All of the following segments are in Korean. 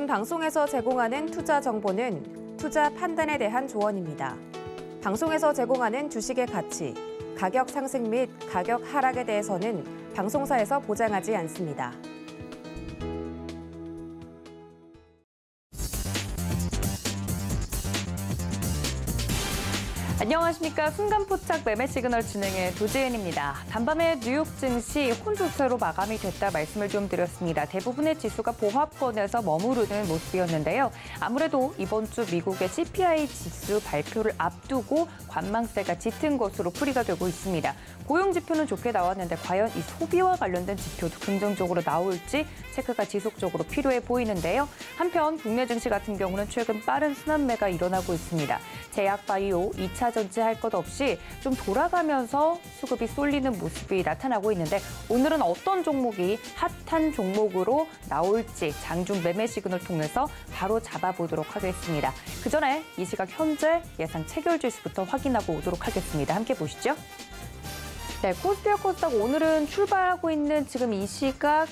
본 방송에서 제공하는 투자 정보는 투자 판단에 대한 조언입니다. 방송에서 제공하는 주식의 가치, 가격 상승 및 가격 하락에 대해서는 방송사에서 보장하지 않습니다. 안녕하십니까. 순간포착 매매 시그널 진행의 도지은입니다. 단밤에 뉴욕 증시 혼조세로 마감이 됐다 말씀을 좀 드렸습니다. 대부분의 지수가 봉합권에서 머무르는 모습이었는데요. 아무래도 이번 주 미국의 CPI 지수 발표를 앞두고 관망세가 짙은 것으로 풀이가 되고 있습니다. 고용 지표는 좋게 나왔는데 과연 이 소비와 관련된 지표도 긍정적으로 나올지 체크가 지속적으로 필요해 보이는데요. 한편 국내 증시 같은 경우는 최근 빠른 순환매가 일어나고 있습니다. 제약, 바이오, 2차 전지 할 것 없이 좀 돌아가면서 수급이 쏠리는 모습이 나타나고 있는데 오늘은 어떤 종목이 핫한 종목으로 나올지 장중 매매 시그널 통해서 바로 잡아보도록 하겠습니다. 그 전에 이 시각 현재 예상 체결 지수부터 확인하고 오도록 하겠습니다. 함께 보시죠. 네, 코스피와 코스닥 오늘은 출발하고 있는 지금 이 시각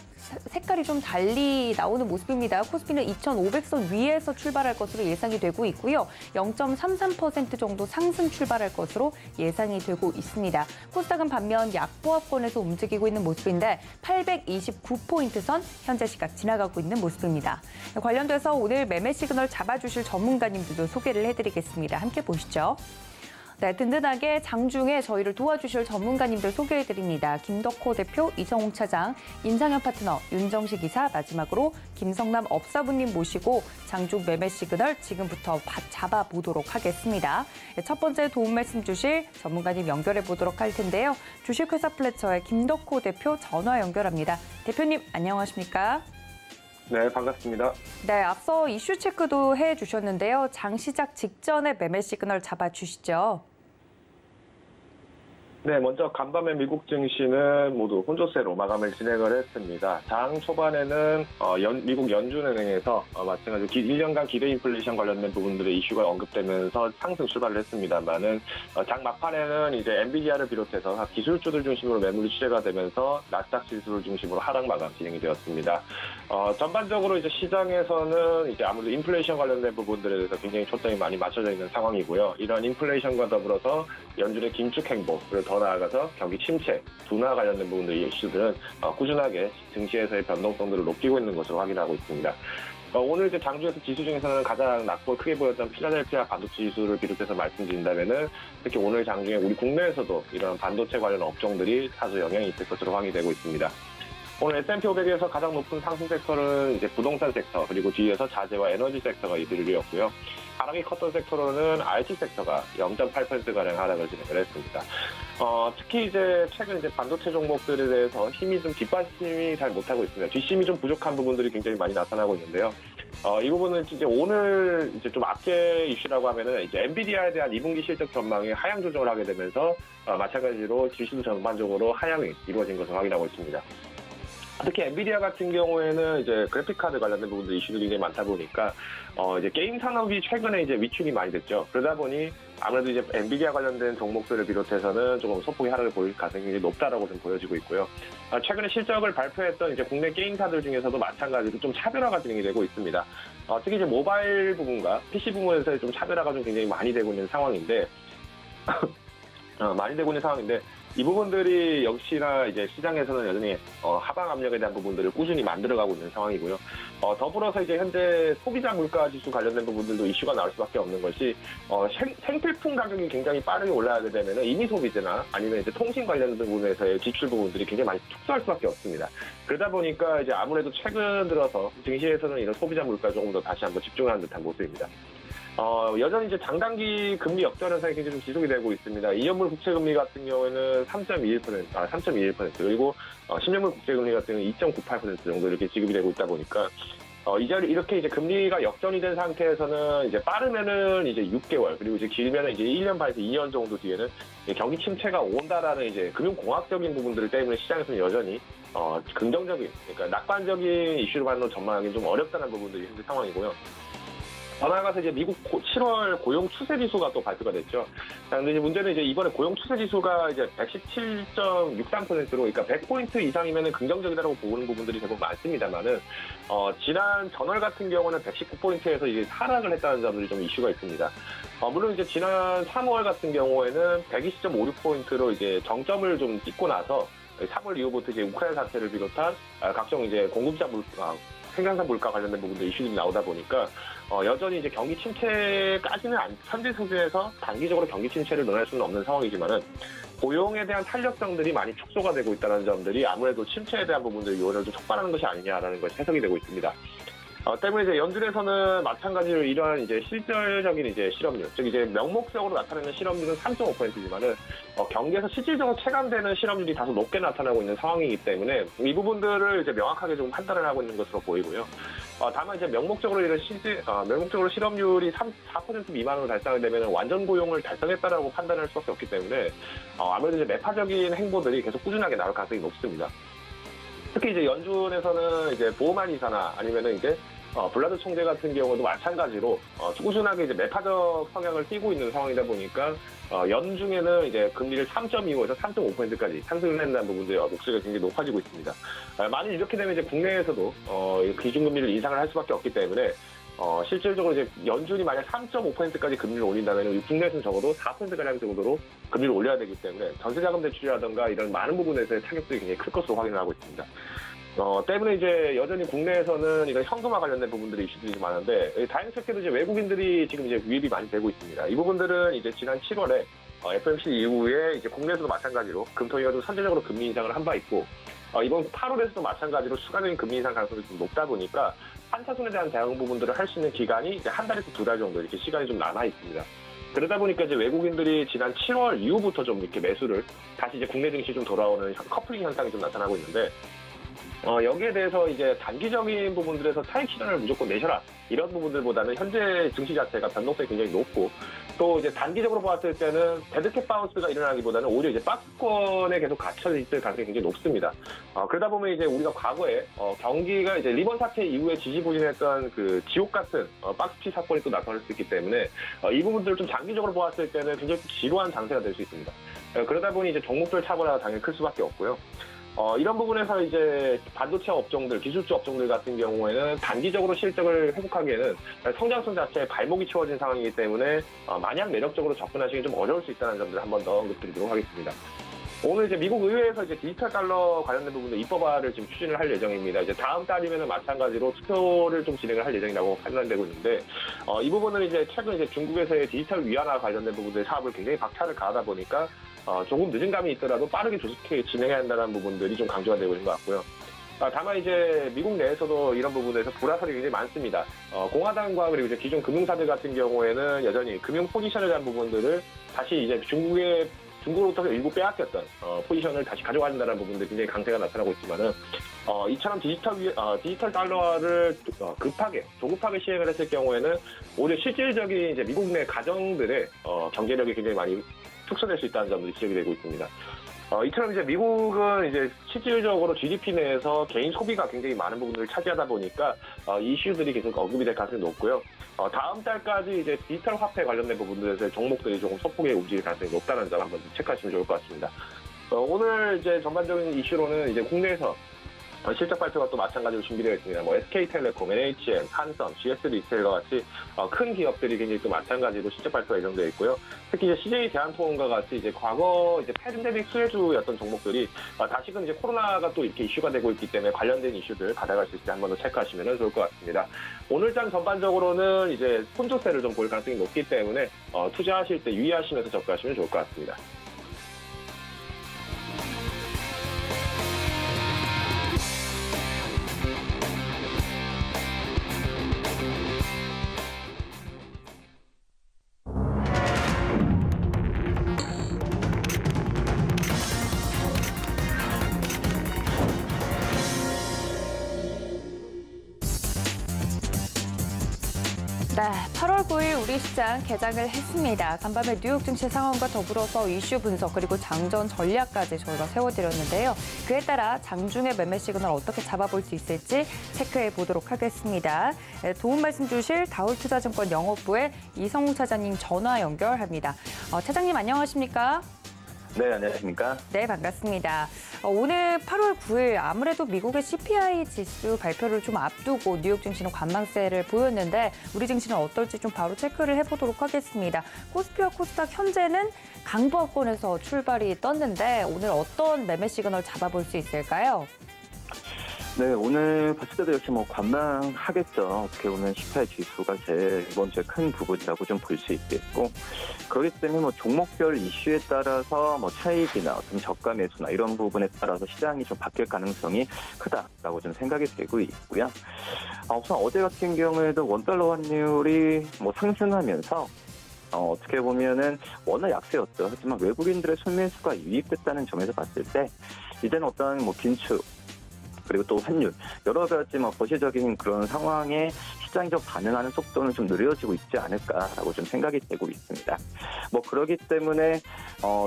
색깔이 좀 달리 나오는 모습입니다. 코스피는 2,500선 위에서 출발할 것으로 예상이 되고 있고요. 0.33% 정도 상승 출발할 것으로 예상이 되고 있습니다. 코스닥은 반면 약보합권에서 움직이고 있는 모습인데 829포인트 선 현재 시각 지나가고 있는 모습입니다. 관련돼서 오늘 매매 시그널 잡아주실 전문가님들도 소개를 해드리겠습니다. 함께 보시죠. 네, 든든하게 장중에 저희를 도와주실 전문가님들 소개해드립니다. 김덕호 대표, 이성웅 차장, 임상현 파트너, 윤정식 이사, 마지막으로 김성남 업사부님 모시고 장중 매매 시그널 지금부터 잡아보도록 하겠습니다. 네, 첫 번째 도움 말씀 주실 전문가님 연결해 보도록 할 텐데요. 주식회사 플래처의 김덕호 대표 전화 연결합니다. 대표님, 안녕하십니까? 네, 반갑습니다. 네, 앞서 이슈 체크도 해주셨는데요. 장 시작 직전에 매매 시그널 잡아주시죠. 네, 먼저 간밤에 미국 증시는 모두 혼조세로 마감을 진행을 했습니다. 장 초반에는 미국 연준은행에서 마찬가지로 1년간 기대 인플레이션 관련된 부분들의 이슈가 언급되면서 상승 출발을 했습니다만은 장 막판에는 이제 엔비디아를 비롯해서 기술주들 중심으로 매물이 출회가 되면서 나스닥 지수를 중심으로 하락 마감 진행이 되었습니다. 전반적으로 이제 시장에서는 이제 아무래도 인플레이션 관련된 부분들에 대해서 굉장히 초점이 많이 맞춰져 있는 상황이고요. 이런 인플레이션과 더불어서 연준의 긴축 행보, 그리고 더 나아가서 경기 침체, 둔화 관련된 부분들의 이슈들은 꾸준하게 증시에서의 변동성들을 높이고 있는 것으로 확인하고 있습니다. 오늘 이제 장중에서 지수 중에서는 가장 낙폭 크게 보였던 필라델피아 반도체 지수를 비롯해서 말씀드린다면은 특히 오늘 장중에 우리 국내에서도 이런 반도체 관련 업종들이 다소 영향이 있을 것으로 확인되고 있습니다. 오늘 S&P 500에서 가장 높은 상승 섹터는 이제 부동산 섹터, 그리고 뒤에서 자재와 에너지 섹터가 이들이었고요. 하락이 컸던 sek터로는 IT 섹터가 0.8%가량 하락을 진행을 했습니다. 특히 이제 최근 이제 반도체 종목들에 대해서 힘이 좀 뒷받침이 잘 못하고 있습니다. 뒷심이 좀 부족한 부분들이 굉장히 많이 나타나고 있는데요. 이 부분은 이제 오늘 이제 좀 앞에 이슈라고 하면은 이제 엔비디아에 대한 2분기 실적 전망이 하향 조정을 하게 되면서 마찬가지로 지수도 전반적으로 하향이 이루어진 것을 확인하고 있습니다. 특히 엔비디아 같은 경우에는 이제 그래픽카드 관련된 부분들 이슈들이 굉장히 많다 보니까 이제 게임 산업이 최근에 이제 위축이 많이 됐죠. 그러다 보니 아무래도 이제 엔비디아 관련된 종목들을 비롯해서는 조금 소폭의 하락을 보일 가능성이 높다라고 좀 보여지고 있고요. 최근에 실적을 발표했던 이제 국내 게임사들 중에서도 마찬가지로 좀 차별화가 진행이 되고 있습니다. 특히 이제 모바일 부분과 PC 부분에서의 좀 차별화가 좀 굉장히 많이 되고 있는 상황인데, 이 부분들이 역시나 이제 시장에서는 여전히 하방 압력에 대한 부분들을 꾸준히 만들어가고 있는 상황이고요. 더불어서 이제 현재 소비자 물가 지수 관련된 부분들도 이슈가 나올 수밖에 없는 것이 생필품 가격이 굉장히 빠르게 올라가게 되면 임의 소비재나 아니면 이제 통신 관련된 부분에서의 지출 부분들이 굉장히 많이 축소할 수밖에 없습니다. 그러다 보니까 이제 아무래도 최근 들어서 증시에서는 이런 소비자 물가 조금 더 다시 한번 집중하는 듯한 모습입니다. 여전히 이제 장단기 금리 역전 현상이 굉장히 좀 지속이 되고 있습니다. 2년물 국채금리 같은 경우에는 3.21%, 그리고 10년물 국채금리 같은 경우는 2.98% 정도 이렇게 지급이 되고 있다 보니까 이렇게 이제 금리가 역전이 된 상태에서는 이제 빠르면은 이제 6개월, 그리고 이제 길면은 이제 1년 반에서 2년 정도 뒤에는 경기 침체가 온다라는 이제 금융공학적인 부분들 때문에 시장에서는 여전히 긍정적인, 그러니까 낙관적인 이슈로 받는 전망하기는 좀 어렵다는 부분들이 현재 상황이고요. 더 나아가서 이제 미국 7월 고용 추세 지수가 또 발표가 됐죠. 자, 근데 이제 문제는 이제 이번에 고용 추세 지수가 이제 117.63%로, 그러니까 100포인트 이상이면은 긍정적이라고 보는 부분들이 대부분 많습니다만은, 지난 전월 같은 경우는 119포인트에서 이제 하락을 했다는 점들이 좀 이슈가 있습니다. 물론 이제 지난 3월 같은 경우에는 120.56포인트로 이제 정점을 좀 찍고 나서 3월 이후부터 이제 우크라이나 사태를 비롯한 각종 이제 공급자 물가, 생산자 물가 관련된 부분도 이슈들이 나오다 보니까 여전히 이제 경기 침체까지는 현재 수준에서 단기적으로 경기 침체를 논할 수는 없는 상황이지만은 고용에 대한 탄력성들이 많이 축소가 되고 있다는 점들이 아무래도 침체에 대한 부분들 요인을 좀 촉발하는 것이 아니냐라는 것이 해석이 되고 있습니다. 때문에 이제 연준에서는 마찬가지로 이러한 이제 실질적인 이제 실업률, 즉 이제 명목적으로 나타내는 실업률은 3.5%지만은 경기에서 실질적으로 체감되는 실업률이 다소 높게 나타나고 있는 상황이기 때문에 이 부분들을 이제 명확하게 좀 판단을 하고 있는 것으로 보이고요. 다만 이제 명목적으로 실업률이 4% 미만으로 달성이 되면 완전 고용을 달성했다라고 판단할 수밖에 없기 때문에 아무래도 이제 매파적인 행보들이 계속 꾸준하게 나올 가능성이 높습니다. 특히 이제 연준에서는 이제 보호만 이사나 아니면은 이제 블라드 총재 같은 경우도 마찬가지로 꾸준하게 이제 매파적 성향을 띠고 있는 상황이다 보니까 연중에는 이제 금리를 3.25에서 3.5%까지 상승을 한다는 부분들의 목소리가 굉장히 높아지고 있습니다. 만일 이렇게 되면 이제 국내에서도 기준금리를 인상을 할 수밖에 없기 때문에 실질적으로 이제 연준이 만약 3.5%까지 금리를 올린다면 국내에서는 적어도 4%가량 정도로 금리를 올려야 되기 때문에 전세자금 대출이라든가 이런 많은 부분에서의 타격들이 굉장히 클 것으로 확인을 하고 있습니다. 때문에 이제 여전히 국내에서는 이런 현금화 관련된 부분들이 이슈들이 많은데 다행스럽게도 이제 외국인들이 지금 이제 유입이 많이 되고 있습니다. 이 부분들은 이제 지난 7월에 FOMC 이후에 이제 국내에서도 마찬가지로 금토일가 좀 선제적으로 금리 인상을 한 바 있고 이번 8월에서도 마찬가지로 추가적인 금리 인상 가능성이 좀 높다 보니까 환차손에 대한 대응 부분들을 할 수 있는 기간이 이제 한 달에서 2달 정도 이렇게 시간이 좀 남아 있습니다. 그러다 보니까 이제 외국인들이 지난 7월 이후부터 좀 이렇게 매수를 다시 이제 국내 증시 좀 돌아오는 커플링 현상이 좀 나타나고 있는데 여기에 대해서 이제 단기적인 부분들에서 차익 실현을 무조건 내셔라 이런 부분들보다는 현재 증시 자체가 변동성이 굉장히 높고 또 이제 단기적으로 봤을 때는 데드캣 바운스가 일어나기보다는 오히려 이제 박스권에 계속 갇혀 있을 가능성이 굉장히 높습니다. 그러다 보면 이제 우리가 과거에 경기가 이제 리번 사태 이후에 지지부진했던 그 지옥 같은 박스피 사건이 또 나타날 수 있기 때문에 이 부분들을 좀 장기적으로 보았을 때는 굉장히 지루한 장세가 될 수 있습니다. 그러다 보니 이제 종목별 차별화가 당연히 클 수밖에 없고요. 이런 부분에서 이제 반도체 업종들, 기술주 업종들 같은 경우에는 단기적으로 실적을 회복하기에는 성장성 자체에 발목이 채워진 상황이기 때문에 마냥 매력적으로 접근하시기 좀 어려울 수 있다는 점들을 한 번 더 언급드리도록 하겠습니다. 오늘 이제 미국 의회에서 이제 디지털 달러 관련된 부분도 입법화를 지금 추진을 할 예정입니다. 이제 다음 달이면은 마찬가지로 투표를 좀 진행을 할 예정이라고 판단되고 있는데, 이 부분은 이제 최근 이제 중국에서의 디지털 위안화 관련된 부분들의 사업을 굉장히 박차를 가하다 보니까 조금 늦은 감이 있더라도 빠르게 조직해 진행해야 한다는 부분들이 좀 강조가 되고 있는 것 같고요. 다만 이제 미국 내에서도 이런 부분에서 불화설이 굉장히 많습니다. 공화당과 그리고 이제 기존 금융사들 같은 경우에는 여전히 금융 포지션에 대한 부분들을 다시 이제 중국으로부터 일부 빼앗겼던 포지션을 다시 가져가야 한다는 부분들이 굉장히 강세가 나타나고 있지만은 이처럼 디지털 달러화를 조급하게 시행을 했을 경우에는 오히려 실질적인 이제 미국 내 가정들의 경제력이 굉장히 많이 축소될 수 있다는 점들이 지적이 되고 있습니다. 이처럼 이제 미국은 이제 실질적으로 GDP 내에서 개인 소비가 굉장히 많은 부분들을 차지하다 보니까 이슈들이 계속 언급이 될 가능성이 높고요. 다음 달까지 이제 디지털 화폐 관련된 부분들에서 종목들이 조금 소폭의 움직일 가능성이 높다는 점 한번 체크하시면 좋을 것 같습니다. 오늘 이제 전반적인 이슈로는 이제 국내에서 실적 발표가 또 마찬가지로 준비되어 있습니다. SK텔레콤, NHN, 한섬, GS 리테일과 같이 큰 기업들이 굉장히 또 마찬가지로 실적 발표가 예정되어 있고요. 특히 이제 CJ 대한통운과 같이 이제 과거 이제 팬데믹 수혜주였던 종목들이 다시금 이제 코로나가 또 이렇게 이슈가 되고 있기 때문에 관련된 이슈들 받아갈 수 있을 때 한 번 더 체크하시면 좋을 것 같습니다. 오늘장 전반적으로는 이제 혼조세를 좀 볼 가능성이 높기 때문에 투자하실 때 유의하시면서 접근하시면 좋을 것 같습니다. 네, 8월 9일 우리 시장 개장을 했습니다. 간밤에 뉴욕 증시 상황과 더불어서 이슈 분석 그리고 장전 전략까지 저희가 세워드렸는데요. 그에 따라 장중의 매매 시그널 어떻게 잡아볼 수 있을지 체크해 보도록 하겠습니다. 도움 말씀 주실 다울투자증권 영업부의 이성우 차장님 전화 연결합니다. 차장님 안녕하십니까? 네, 안녕하십니까? 네, 반갑습니다. 오늘 8월 9일 아무래도 미국의 CPI 지수 발표를 좀 앞두고 뉴욕 증시는 관망세를 보였는데 우리 증시는 어떨지 좀 바로 체크를 해보도록 하겠습니다. 코스피와 코스닥 현재는 강보합권에서 출발이 떴는데 오늘 어떤 매매 시그널 잡아볼 수 있을까요? 네, 오늘 봤을 때도 역시 관망하겠죠. 어떻게 보면 CPI 지수가 이번 주에 큰 부분이라고 좀 볼 수 있겠고, 그렇기 때문에 종목별 이슈에 따라서 차익이나 어떤 저가 매수나 이런 부분에 따라서 시장이 좀 바뀔 가능성이 크다라고 좀 생각이 되고 있고요. 우선 어제 같은 경우에도 원달러 환율이 상승하면서 어떻게 보면은 워낙 약세였죠. 하지만 외국인들의 순매수가 유입됐다는 점에서 봤을 때 이제는 어떤 긴축 그리고 또 환율 여러 가지 거시적인 그런 상황에 시장이 좀 반응하는 속도는 좀 느려지고 있지 않을까라고 좀 생각이 되고 있습니다. 그러기 때문에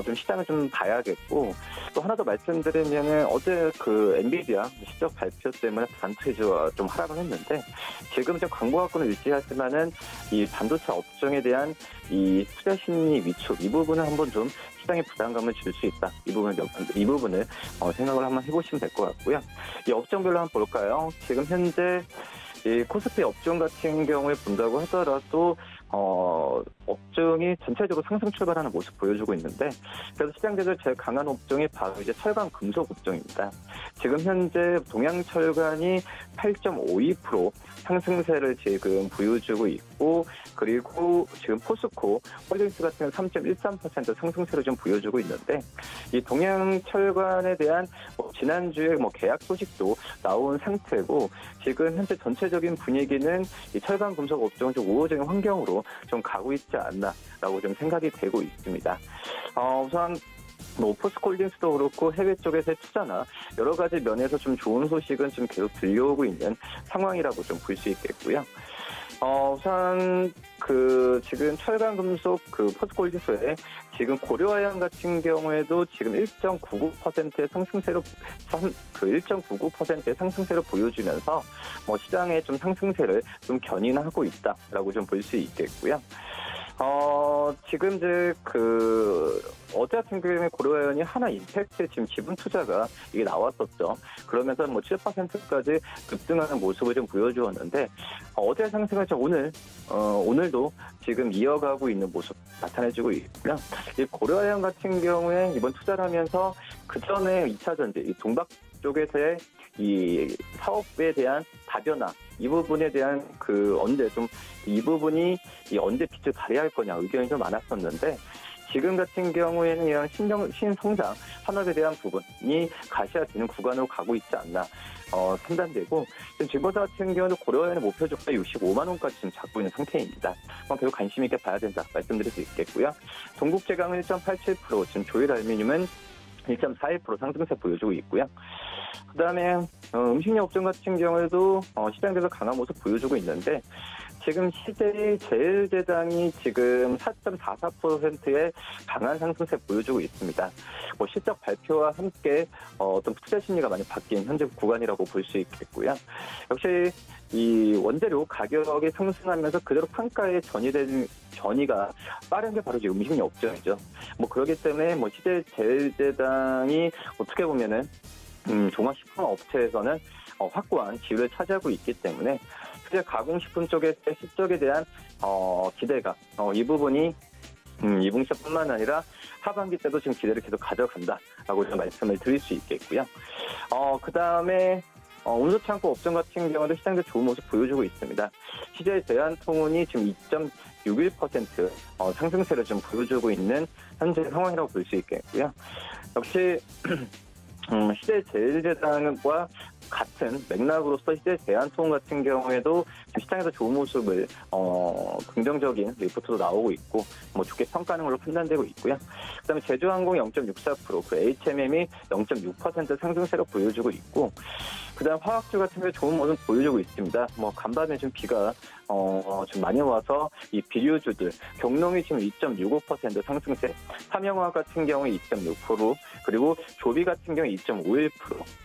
좀 시장을 좀 봐야겠고, 또 하나 더 말씀드리면은 어제 엔비디아 실적 발표 때문에 반도체주가 좀 하락을 했는데 지금 좀 강보합권을 유지하지만은 이 반도체 업종에 대한 이 투자 심리 위축 이 부분을 한번 좀 시장에 부담감을 줄 수 있다. 이 부분을 생각을 한번 해보시면 될 것 같고요. 이 업종별로 한번 볼까요? 지금 현재 이 코스피 업종 같은 경우에 본다고 하더라도 업종이 전체적으로 상승 출발하는 모습 보여주고 있는데, 그래서 시장에서 제일 강한 업종이 바로 이제 철강 금속 업종입니다. 지금 현재 동양철강이 8.52% 상승세를 지금 보여주고 있고, 그리고 지금 포스코 홀딩스 같은 경우 3.13% 상승세를 좀 보여주고 있는데, 이 동양철강에 대한 지난주에 계약 소식도 나온 상태고, 지금 현재 전체적인 분위기는 이 철강 금속 업종은 좀 우호적인 환경으로 좀 가고 있지 않나라고 좀 생각이 되고 있습니다. 우선 포스코홀딩스도 그렇고 해외 쪽에서의 투자나 여러 가지 면에서 좀 좋은 소식은 좀 계속 들려오고 있는 상황이라고 좀 볼 수 있겠고요. 우선 지금 철강금속 포스코홀딩스에 지금 고려아연 같은 경우에도 지금 1.99%의 상승세로 1.99%의 상승세를 보여주면서 시장의 좀 상승세를 좀 견인하고 있다라고 좀 볼 수 있겠고요. 지금 이제 어제 같은 경우에 고려아연이 하나 임팩트 지금 지분 투자가 이게 나왔었죠. 그러면서 7%까지 급등하는 모습을 좀 보여주었는데, 어제 상승을 오늘도 지금 이어가고 있는 모습 나타내주고 있고요. 이 고려아연 같은 경우에 이번 투자를 하면서 그 전에 2차 전지, 이 동박 쪽에서의 이 사업에 대한 다변화, 이 부분에 대한 이 부분이 언제 빛을 발휘할 거냐 의견이 좀 많았었는데, 지금 같은 경우에는 이런 신성장 산업에 대한 부분이 가시화되는 구간으로 가고 있지 않나 판단되고, 지금 증권사 같은 경우는 고려아연의 목표 주가 65만 원까지 지금 잡고 있는 상태입니다. 계속 관심 있게 봐야 된다 말씀드릴 수 있겠고요. 동국제강은 1.87%, 지금 조일알루미늄은 1.41% 상승세 보여주고 있고요. 그다음에 음식료 업종 같은 경우에도 시장에서 강한 모습 보여주고 있는데, 지금 CJ제일제당이 지금 4.44%의 강한 상승세 보여주고 있습니다. 실적 발표와 함께 어떤 투자 심리가 많이 바뀐 현재 구간이라고 볼 수 있겠고요. 역시 이 원재료 가격이 상승하면서 그대로 판가에 전이가 빠른 게 바로 지금 음식료 업종이죠. 그렇기 때문에 CJ제일제당이 어떻게 보면은 종합식품 업체에서는 확고한 지위를 차지하고 있기 때문에 실제 가공식품 쪽의 실적에 대한 기대가 이 부분이 이분기뿐만 아니라 하반기 때도 지금 기대를 계속 가져간다라고 좀 말씀을 드릴 수 있겠고요. 그다음에 운수창고 업종 같은 경우도 시장에서 좋은 모습 보여주고 있습니다. CJ 대한통운이 지금 2.61% 상승세를 좀 보여주고 있는 현재 상황이라고 볼 수 있겠고요. 역시 CJ제일제당과 같은 맥락으로서 이제 대한통운 같은 경우에도 시장에서 좋은 모습을 긍정적인 리포트도 나오고 있고 뭐 좋게 평가하는 걸로 판단되고 있고요. 그다음에 제주항공 0.64%, 그 HMM이 0.6% 상승세로 보여주고 있고, 그다음 화학주 같은 경우 좋은 모습 보여주고 있습니다. 뭐 간밤에 좀 비가 좀 많이 와서 이 비료주들 경농이 지금 2.65% 상승세, 삼양화학 같은 경우에 2.6%, 그리고 조비 같은 경우에 2.51%,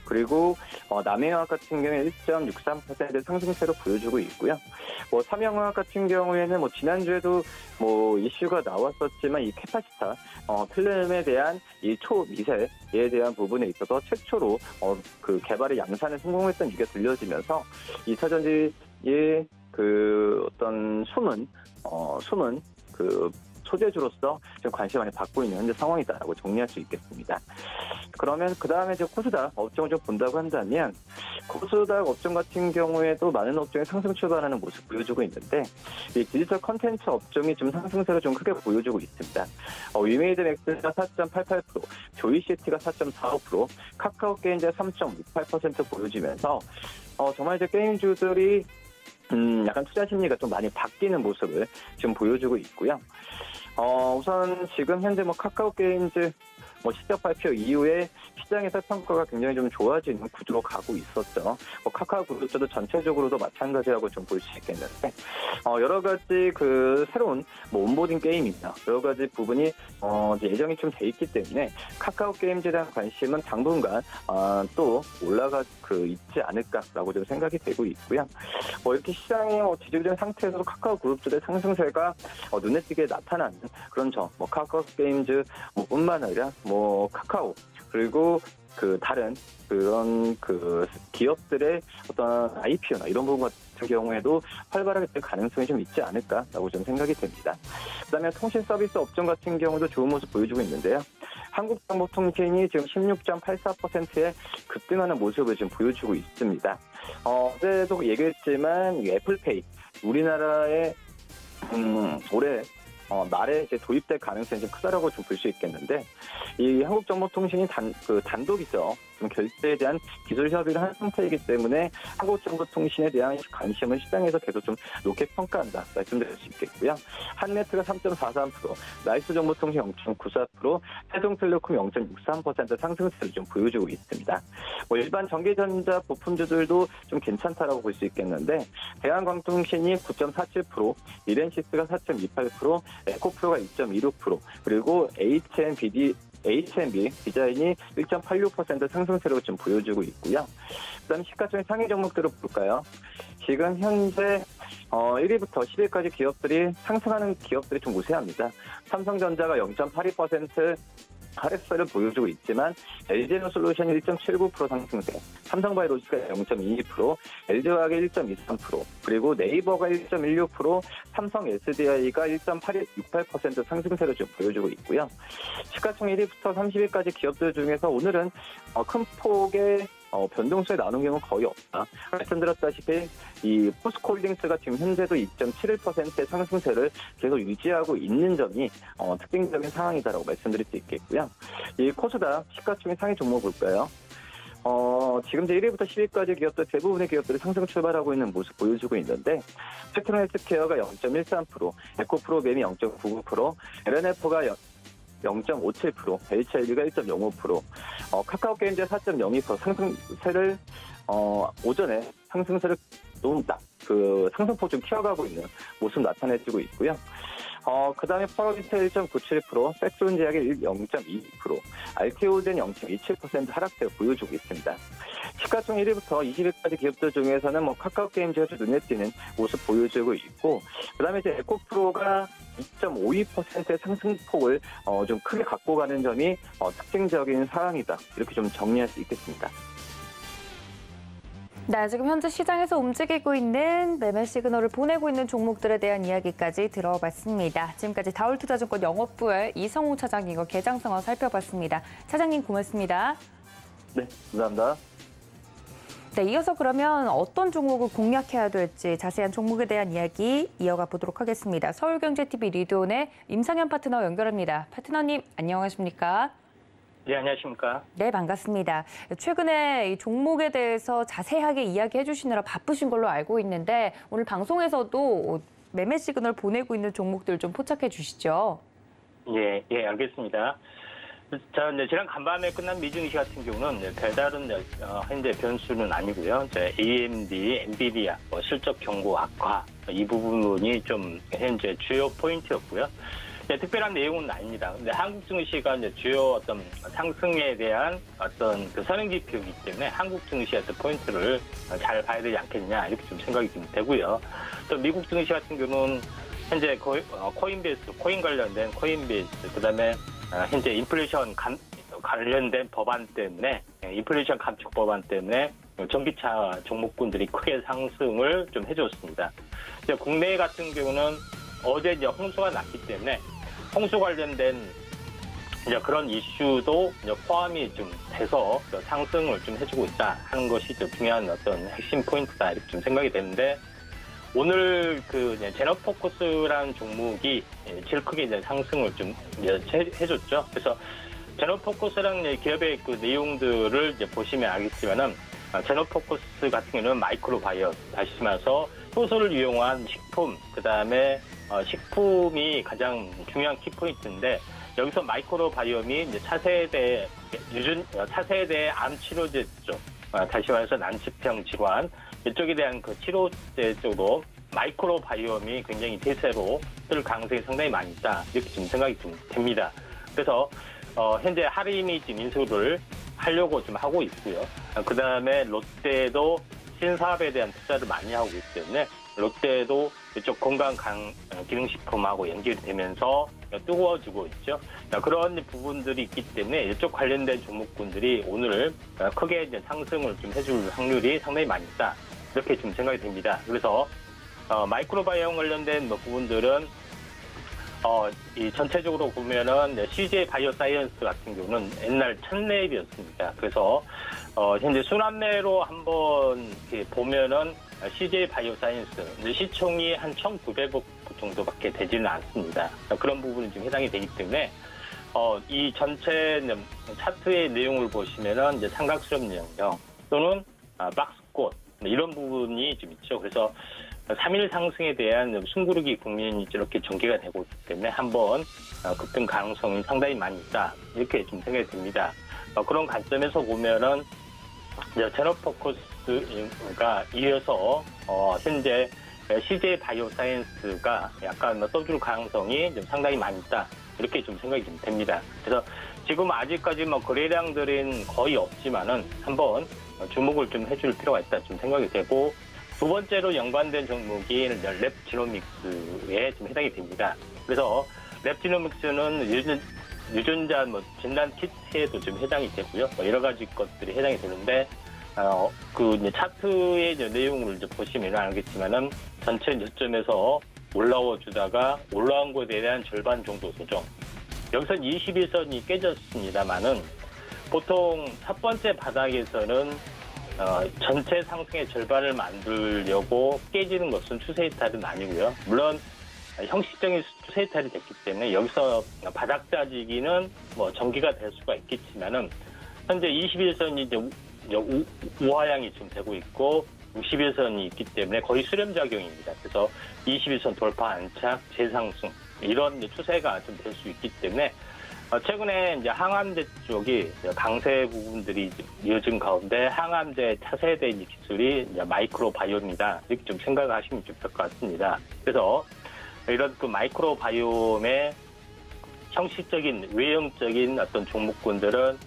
그리고 남해화학 같은 경우에 1.63% 상승세로 보여주고 있고요. 뭐 삼양화학 같은 경우에는 뭐 지난주에도 뭐 이슈가 나왔었지만 이 캐파시타 필름에 대한 이 초미세에 대한 부분에 있어서 최초로 그 개발의 양산에 성공했던 얘기가 들려지면서 2차전지의 그 어떤 숨은 그 소재주로서 지금 관심을 많이 받고 있는 현재 상황이다라고 정리할 수 있겠습니다. 그러면 그 다음에 이제 코스닥 업종을 좀 본다고 한다면, 코스닥 업종 같은 경우에도 많은 업종이 상승 출발하는 모습 보여주고 있는데, 이 디지털 컨텐츠 업종이 좀 상승세를 좀 크게 보여주고 있습니다. 위메이드 맥스가 4.88%, 조이시티가 4.45%, 카카오 게임즈가 3.68% 보여주면서 정말 이제 게임주들이 약간 투자 심리가 좀 많이 바뀌는 모습을 지금 보여주고 있고요. 우선 지금 현재 뭐 카카오 게임즈 실적 발표 이후에 시장에서 평가가 굉장히 좀 좋아지는 구조로 가고 있었죠. 카카오 그룹도 전체적으로도 마찬가지라고 좀 볼 수 있겠는데, 여러 가지 그 새로운 온보딩 게임이나 여러 가지 부분이 이제 예정이 좀 돼 있기 때문에 카카오 게임즈에 대한 관심은 당분간 또 올라가 있지 않을까라고 좀 생각이 되고 있고요. 이렇게 시장이 지지적인 상태에서도 카카오 그룹들의 상승세가 눈에 띄게 나타나는 그런 점, 카카오 게임즈 뿐만 아니라 카카오, 그리고 그 다른 그런 그 기업들의 어떤 IPO나 이런 부분 같은 경우에도 활발하게 될 가능성이 좀 있지 않을까라고 좀 생각이 됩니다. 그다음에 통신 서비스 업종 같은 경우도 좋은 모습 보여주고 있는데요. 한국정보통신이 지금 16.84%의 급등하는 모습을 지금 보여주고 있습니다. 어제도 얘기했지만 이 애플페이 우리나라에 올해 말에 이제 도입될 가능성이 좀 크다라고 좀 볼 수 있겠는데, 이 한국정보통신이 단독이죠. 좀 결제에 대한 기술 협의를 한 상태이기 때문에 한국정보통신에 대한 관심을 시장에서 계속 좀 높게 평가한다 말씀드릴 수 있겠고요. 한네트가 3.43%, 라이스정보통신 0.94%, 세종텔레콤 0.63% 상승세를 좀 보여주고 있습니다. 일반 전기전자 부품주들도 좀 괜찮다라고 볼 수 있겠는데, 대한광통신이 9.47%, 이렌시스가 4.28%, 에코프로가 2.26%, 그리고 HMB 디자인이 1.86% 상승세로 좀 보여주고 있고요. 그다음 시가총액 상위 종목들을 볼까요? 지금 현재 1위부터 10위까지 기업들이 상승하는 기업들이 좀 우세합니다. 삼성전자가 0.82% 하락세를 보여주고 있지만 LG에너솔루션이 1.79% 상승세, 삼성바이오로직가 0.22%, LG화학이 1.23%, 그리고 네이버가 1.16%, 삼성 SDI가 1.68% 상승세를 좀 보여주고 있고요. 시가총액 1위부터 30위까지 기업들 중에서 오늘은 큰 폭의 변동수에 나오는 경우는 거의 없다. 말씀드렸다시피 이 포스코홀딩스가 지금 현재도 2.71%의 상승세를 계속 유지하고 있는 점이 특징적인 상황이다라고 말씀드릴 수 있겠고요. 이 코스닥 시가총액 상위 종목 볼까요? 지금 이제 1위부터 10위까지 기업들 대부분의 기업들이 상승 출발하고 있는 모습 보여주고 있는데, 스펙트럼 헬스케어가 0.13%, 에코프로벤이 0.99%, LNF가 0.57%, HLB가 1.05%, 카카오 게임즈 4.02% 상승세를 오전에 상승세를 너무 상승폭 좀 키워가고 있는 모습 나타내주고 있고요. 그 다음에 펄어비트 1.97%, 섹스론제약이 0.2%, 알테오젠 0.27% 하락세를 보여주고 있습니다. 시가총액 1위부터 20위까지 기업들 중에서는 카카오 게임즈가 눈에 띄는 모습 보여주고 있고, 그 다음에 이제 에코프로가 2.52%의 상승폭을 좀 크게 갖고 가는 점이 특징적인 사항이다. 이렇게 좀 정리할 수 있겠습니다. 네, 지금 현재 시장에서 움직이고 있는 매매 시그널을 보내고 있는 종목들에 대한 이야기까지 들어봤습니다. 지금까지 다올투자증권 영업부의 이성우 차장님과 개장 상황 살펴봤습니다. 차장님 고맙습니다. 네, 감사합니다. 네, 이어서 그러면 어떤 종목을 공략해야 될지 자세한 종목에 대한 이야기 이어가 보도록 하겠습니다. 서울경제TV 리드온의 임상현 파트너 연결합니다. 파트너님 안녕하십니까? 네, 안녕하십니까. 네, 반갑습니다. 최근에 이 종목에 대해서 자세하게 이야기해 주시느라 바쁘신 걸로 알고 있는데 오늘 방송에서도 매매 시그널 보내고 있는 종목들 좀 포착해 주시죠. 예, 알겠습니다. 자, 이제 지난 간밤에 끝난 미증시 같은 경우는 별다른 현재 변수는 아니고요. AMD, 엔비디아 실적 경고 악화 이 부분이 좀 현재 주요 포인트였고요. 특별한 내용은 아닙니다. 근데 한국 증시가 이제 주요 어떤 상승에 대한 어떤 그 선행 지표이기 때문에 한국 증시의 어떤 포인트를 잘 봐야 되지 않겠냐 이렇게 좀 생각이 좀 되고요. 또 미국 증시 같은 경우는 현재 코인베이스, 코인 관련된 코인베이스, 그다음에 현재 인플레이션 관련된 법안 때문에 인플레이션 감축 법안 때문에 전기차 종목군들이 크게 상승을 좀 해줬습니다. 이제 국내 같은 경우는 어제 이제 홍수가 났기 때문에 홍수 관련된 이제 그런 이슈도 이제 포함이 좀 돼서 상승을 좀 해주고 있다 하는 것이 좀 중요한 어떤 핵심 포인트다 이렇게 좀 생각이 되는데 오늘 그 제너포커스라는 종목이 제일 크게 이제 상승을 좀 이제 해줬죠. 그래서 제너포커스라는 기업의 그 내용들을 이제 보시면 알겠지만은 제너포커스 같은 경우는 마이크로 바이오 다시 말해서 효소를 이용한 식품 그다음에 식품이 가장 중요한 키포인트인데 여기서 마이크로 바이옴이 이제 차세대 암 치료제 쪽 다시 말해서 난치병 질환 이쪽에 대한 그 치료제 쪽으로 마이크로 바이옴이 굉장히 대세로 뜰 가능성이 상당히 많이 있다 이렇게 좀 생각이 좀 됩니다. 그래서 현재 할인이 지금 인수를 하려고 좀 하고 있고요. 그 다음에 롯데도 신사업에 대한 투자를 많이 하고 있기 때문에 롯데도 이쪽 건강 기능식품하고 연결이 되면서 뜨거워지고 있죠. 그런 부분들이 있기 때문에 이쪽 관련된 종목군들이 오늘 크게 이제 상승을 좀 해줄 확률이 상당히 많이 있다. 이렇게 좀 생각이 됩니다. 그래서 마이크로바이옴 관련된 부분들은 이 전체적으로 보면은 CJ 바이오사이언스 같은 경우는 옛날 첫랩이었습니다. 그래서 현재 순환매로 한번 이렇게 보면은 CJ 바이오사이언스 시총이 한 1,900억 정도밖에 되지는 않습니다. 그런 부분이 좀 해당이 되기 때문에 이 전체 차트의 내용을 보시면은 이제 삼각수렴 영역 또는 박스꽃 이런 부분이 좀 있죠. 그래서 3일 상승에 대한 숨구르기 국면이 이렇게 전개가 되고 있기 때문에 한번 급등 가능성이 상당히 많이 있다 이렇게 좀 생각이 듭니다. 그런 관점에서 보면은 제너포커스가 이어서 현재 CJ 바이오사이언스가 약간 떠줄 가능성이 좀 상당히 많이 있다 이렇게 좀 생각이 좀 됩니다. 그래서 지금 아직까지 거래량들은 거의 없지만은 한번 주목을 좀 해줄 필요가 있다 좀 생각이 되고 두 번째로 연관된 종목이 랩지노믹스에 좀 해당이 됩니다. 그래서 랩지노믹스는 유전자 진단 키트에도 좀 해당이 되고요. 여러 가지 것들이 해당이 되는데 그 이제 차트의 이제 내용을 이제 보시면 알겠지만은 전체 저점에서 올라와 주다가 올라온 것에 대한 절반 정도 조정. 여기서 21선이 깨졌습니다만은 보통 첫 번째 바닥에서는 전체 상승의 절반을 만들려고 깨지는 것은 추세 이탈은 아니고요. 물론 형식적인 추세 이탈이 됐기 때문에 여기서 바닥 짜지기는 전개가 될 수가 있겠지만은 현재 21선이 이제 우하향이 좀 되고 있고 61선이 있기 때문에 거의 수렴작용입니다. 그래서 21선 돌파 안착, 재상승 이런 추세가 좀 될 수 있기 때문에 최근에 이제 항암제 쪽이 강세 부분들이 이어진 가운데 항암제 차세대 기술이 이제 마이크로바이옴이다 이렇게 좀 생각하시면 좀 될 것 같습니다. 그래서 이런 그 마이크로바이옴의 형식적인 외형적인 어떤 종목군들은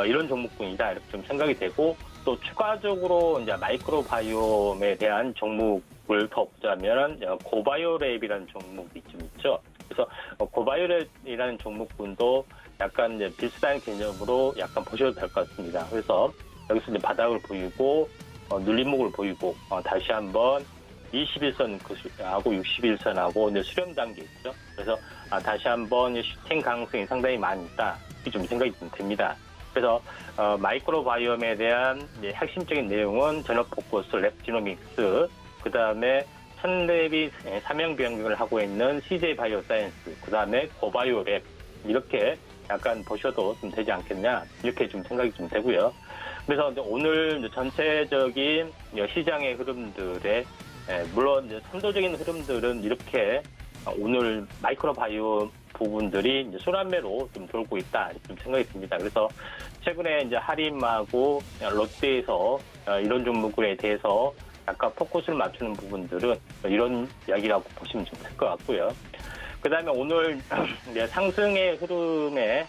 이런 종목군이다 이렇게 좀 생각이 되고 또 추가적으로 이제 마이크로바이옴에 대한 종목을 더 보자면은 고바이오랩이라는 종목이 좀 있죠. 그래서 고바이오랩이라는 종목군도 약간 이제 비슷한 개념으로 약간 보셔도 될 것 같습니다. 그래서 여기서 이제 바닥을 보이고 눌림목을 보이고 다시 한번 21선하고 61선하고 이제 수렴 단계 있죠. 그래서 다시 한번 슈팅 가능성이 상당히 많이 있다 이렇게 좀 생각이 좀 됩니다. 그래서 마이크로바이옴에 대한 이제 핵심적인 내용은 제너포커스, 랩지노믹스, 그 다음에 천랩이 사명 변경을 하고 있는 CJ 바이오사이언스, 그 다음에 고바이오랩 이렇게 약간 보셔도 좀 되지 않겠냐 이렇게 좀 생각이 좀 되고요. 그래서 오늘 전체적인 시장의 흐름들에 물론 선도적인 흐름들은 이렇게 오늘 마이크로바이오 부분들이 이제 순환매로 좀 돌고 있다 이렇게 좀 생각이 듭니다. 그래서 최근에 이제 하림하고 롯데에서 이런 종목에 대해서 약간 포커스를 맞추는 부분들은 이런 이야기라고 보시면 좀 될 것 같고요. 그다음에 오늘 이제 상승의 흐름에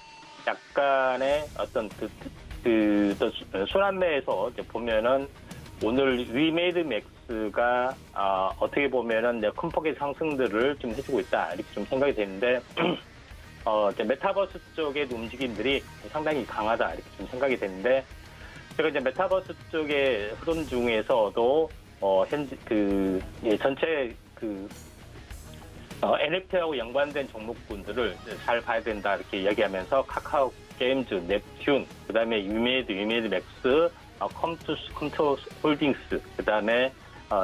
약간의 어떤 순환매에서 이제 보면은 오늘 위메이드 맥스가 어떻게 보면은 큰 폭의 상승들을 좀 해주고 있다 이렇게 좀 생각이 되는데 이제 메타버스 쪽의 움직임들이 상당히 강하다 이렇게 좀 생각이 되는데 제가 이제 메타버스 쪽의 흐름 중에서도 현재 전체 NFT하고 연관된 종목군들을 잘 봐야 된다 이렇게 이야기하면서 카카오 게임즈, 넵튠, 그다음에 위메이드 맥스, 컴투스 홀딩스, 그다음에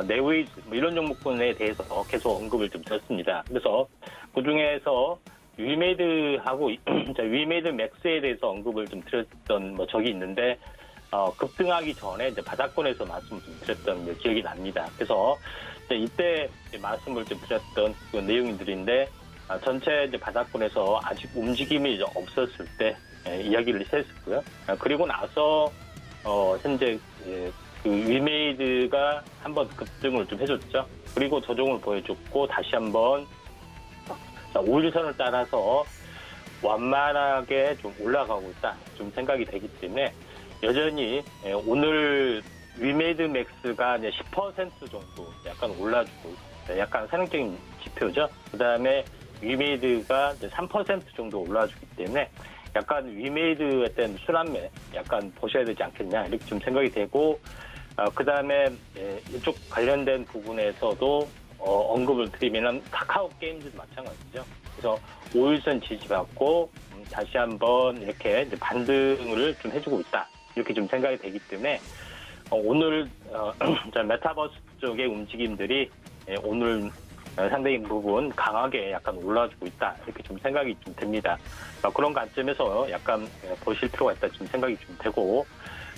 네웨이즈 이런 종목군에 대해서 계속 언급을 좀 드렸습니다. 그래서 그 중에서 위메이드하고 위메이드 맥스에 대해서 언급을 좀 드렸던 적이 있는데 급등하기 전에 이제 바닥권에서 말씀을 좀 드렸던 기억이 납니다. 그래서 이때 말씀을 좀 드렸던 그 내용들인데 전체 이제 바닥권에서 아직 움직임이 이제 없었을 때 이야기를 했었고요. 그리고 나서 현재 그 위메이드가 한번 급등을 좀 해줬죠. 그리고 조정을 보여줬고 다시 한번 5일선을 따라서 완만하게 좀 올라가고 있다 좀 생각이 되기 때문에 여전히 오늘 위메이드 맥스가 이제 10% 정도 약간 올라주고 있어요. 약간 상승적인 지표죠. 그 다음에 위메이드가 이제 3% 정도 올라주기 때문에 약간 위메이드에 대한 순환매 약간 보셔야 되지 않겠냐 이렇게 좀 생각이 되고 그 다음에 이쪽 관련된 부분에서도 언급을 드리면은 카카오 게임즈도 마찬가지죠. 그래서 5일선 지지받고 다시 한번 이렇게 이제 반등을 좀 해주고 있다 이렇게 좀 생각이 되기 때문에 오늘 메타버스 쪽의 움직임들이 오늘 상당히 부분 강하게 약간 올라주고 있다 이렇게 좀 생각이 좀 됩니다. 그런 관점에서 약간 보실 필요가 있다 좀 생각이 좀 되고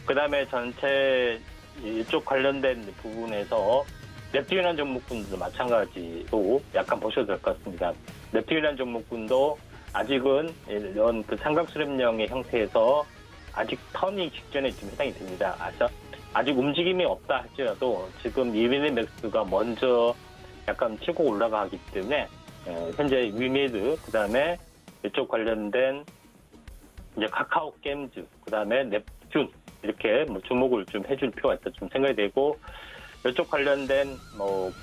그 다음에 전체 이쪽 관련된 부분에서 넵튠이라는 종목군도 마찬가지로 약간 보셔도 될 것 같습니다. 넵튠이라는 종목군도 아직은 이런 그 삼각수렴령의 형태에서 아직 턴이 직전에 좀 해당이 됩니다. 아직 움직임이 없다 할지라도 지금 위메이드 맥스가 먼저 약간 치고 올라가기 때문에 현재 위메이드 그다음에 이쪽 관련된 이제 카카오 게임즈 그다음에 넵튠 이렇게 주목을 좀 해줄 필요가 있다 좀 생각이 되고 이쪽 관련된